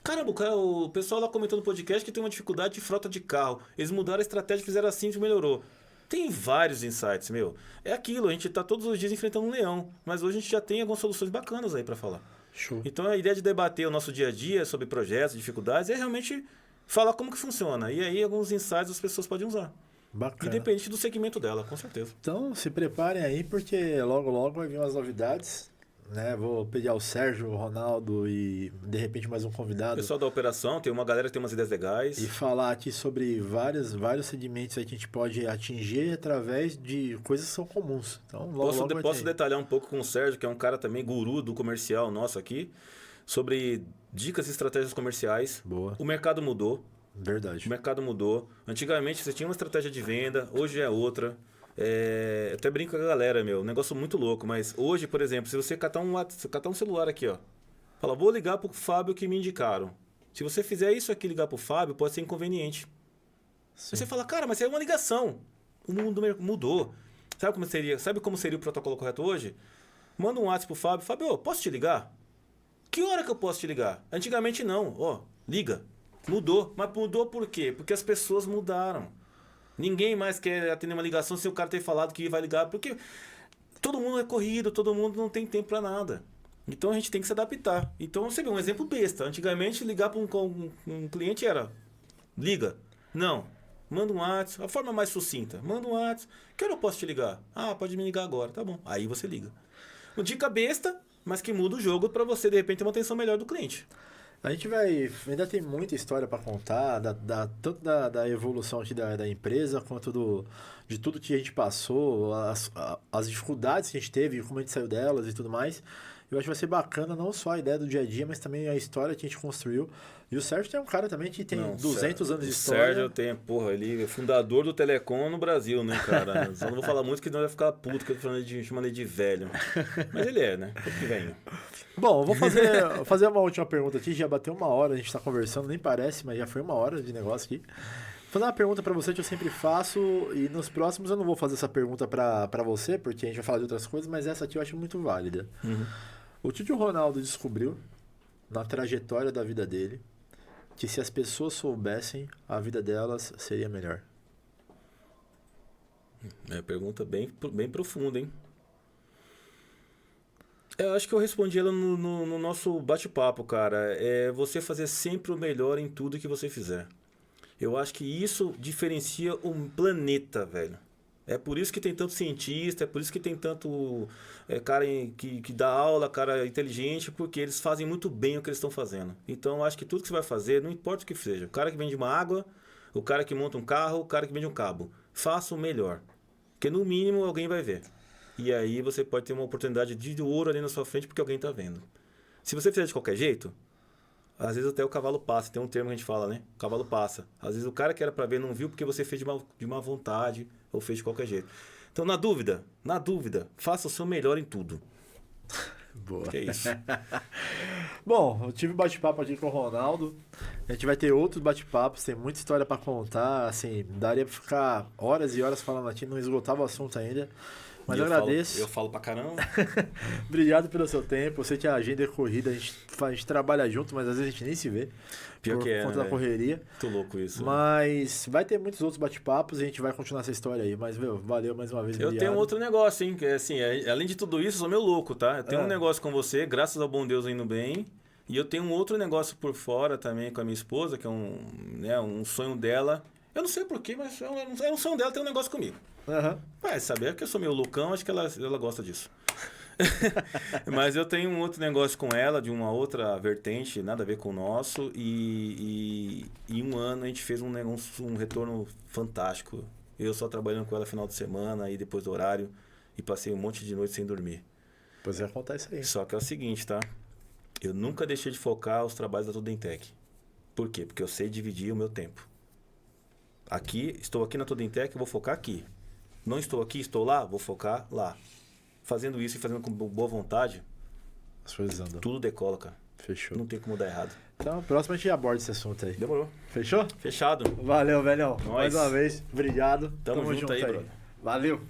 Caramba, o pessoal lá comentou no podcast que tem uma dificuldade de frota de carro. Eles mudaram a estratégia, fizeram assim e melhorou. Tem vários insights, meu. É aquilo, a gente tá todos os dias enfrentando um leão, mas hoje a gente já tem algumas soluções bacanas aí para falar. Show. Então a ideia de debater o nosso dia a dia sobre projetos, dificuldades, é realmente falar como que funciona. E aí alguns insights as pessoas podem usar. Bacana. Independente do segmento dela, com certeza. Então, se preparem aí, porque logo vai vir umas novidades, né? Vou pedir ao Sérgio, o Ronaldo e, de repente, mais um O convidado. pessoal da operação, tem uma galera que tem umas ideias legais. E falar aqui sobre vários segmentos aí que a gente pode atingir através de coisas que são comuns. Então, logo Posso detalhar um pouco com o Sérgio, que é um cara também guru do comercial nosso aqui, sobre dicas e estratégias comerciais. Boa. O mercado mudou. Verdade. O mercado mudou. Antigamente você tinha uma estratégia de venda, hoje é outra. Eu até brinco com a galera, meu. Um negócio muito louco, mas hoje, por exemplo, se você catar um celular aqui, ó. Fala, vou ligar pro Fábio que me indicaram. Se você fizer isso aqui, ligar pro Fábio, pode ser inconveniente. Aí você fala, cara, mas é uma ligação. O mundo mudou. Sabe como seria o protocolo correto hoje? Manda um WhatsApp pro Fábio. Fábio, posso te ligar? Que hora que eu posso te ligar? Antigamente não. Ó, liga. Mudou. Mas mudou por quê? Porque as pessoas mudaram. Ninguém mais quer atender uma ligação sem o cara ter falado que vai ligar. Porque todo mundo é corrido, todo mundo não tem tempo pra nada. Então a gente tem que se adaptar. Então você vê um exemplo besta. Antigamente ligar para um cliente era liga. Não. Manda um WhatsApp. A forma mais sucinta. Manda um WhatsApp. Que hora eu posso te ligar? Ah, pode me ligar agora. Tá bom. Aí você liga. Uma dica besta, mas que muda o jogo para você, de repente, ter uma atenção melhor do cliente. A gente ainda tem muita história para contar, tanto da evolução aqui da empresa, quanto de tudo que a gente passou, as dificuldades que a gente teve, como a gente saiu delas e tudo mais. Eu acho que vai ser bacana não só a ideia do dia a dia, mas também a história que a gente construiu. E o Sérgio tem um cara também que tem 200 anos de história. O Sérgio tem, ele é fundador do Telecom no Brasil, né, cara? Só não vou falar muito que não vai ficar puto, que eu tô chamando ele de velho. Mas ele é, né? Pouco que venho. Bom, vou fazer uma última pergunta aqui. Já bateu 1 hora, a gente tá conversando, nem parece, mas já foi 1 hora de negócio aqui. Vou fazer uma pergunta pra você que eu sempre faço, e nos próximos eu não vou fazer essa pergunta pra você, porque a gente vai falar de outras coisas, mas essa aqui eu acho muito válida. Uhum. O que o Ronaldo descobriu na trajetória da vida dele, que se as pessoas soubessem, a vida delas seria melhor? É pergunta bem profunda, hein? Eu acho que eu respondi ela no nosso bate-papo, cara. É você fazer sempre o melhor em tudo que você fizer. Eu acho que isso diferencia um planeta, velho. É por isso que tem tanto cientista, é por isso que tem tanto cara que dá aula, cara inteligente, porque eles fazem muito bem o que eles estão fazendo. Então, eu acho que tudo que você vai fazer, não importa o que seja, o cara que vende uma água, o cara que monta um carro, o cara que vende um cabo, faça o melhor. Porque no mínimo alguém vai ver. E aí você pode ter uma oportunidade de ouro ali na sua frente porque alguém está vendo. Se você fizer de qualquer jeito, às vezes até o cavalo passa. Tem um termo que a gente fala, né? O cavalo passa. Às vezes o cara que era para ver não viu porque você fez de má vontade ou fez de qualquer jeito. Então, na dúvida, faça o seu melhor em tudo. Boa. Que é isso. Bom, eu tive um bate-papo aqui com o Ronaldo. A gente vai ter outros bate-papos, tem muita história para contar. Assim, daria para ficar horas e horas falando aqui, não esgotava o assunto ainda. Mas eu agradeço. Eu falo pra caramba. Obrigado pelo seu tempo. Eu sei que a agenda é corrida, a gente trabalha junto, mas às vezes a gente nem se vê. Pior por que é, conta né, da correria. Muito louco isso. Mas vai ter muitos outros bate-papos e a gente vai continuar essa história aí. Mas, meu, valeu mais uma vez. Eu tenho outro negócio, hein? Que é assim, além de tudo isso, eu sou meio louco, tá? Eu tenho um negócio com você, graças ao bom Deus indo bem. E eu tenho um outro negócio por fora também com a minha esposa, que é um sonho dela. Eu não sei porquê, mas é um sonho dela ter um negócio comigo. Uhum. Vai saber que eu sou meio loucão, acho que ela gosta disso. Mas eu tenho um outro negócio com ela, de uma outra vertente, nada a ver com o nosso. E em um ano a gente fez um retorno fantástico. Eu só trabalhando com ela final de semana e depois do horário. E passei um monte de noite sem dormir. Pois é, acontece aí. Só que é o seguinte, tá? Eu nunca deixei de focar os trabalhos da Tudentec. Por quê? Porque eu sei dividir o meu tempo. Estou aqui na Tudentec, eu vou focar aqui. Não estou aqui, estou lá, vou focar lá. Fazendo isso e fazendo com boa vontade, As coisas andam. tudo decola, cara. Fechou. Não tem como dar errado. Então, próximo a gente aborda esse assunto aí. Demorou. Fechou? Fechado. Valeu, velhão. Nós. Mais uma vez, obrigado. Tamo junto aí, brother. Valeu.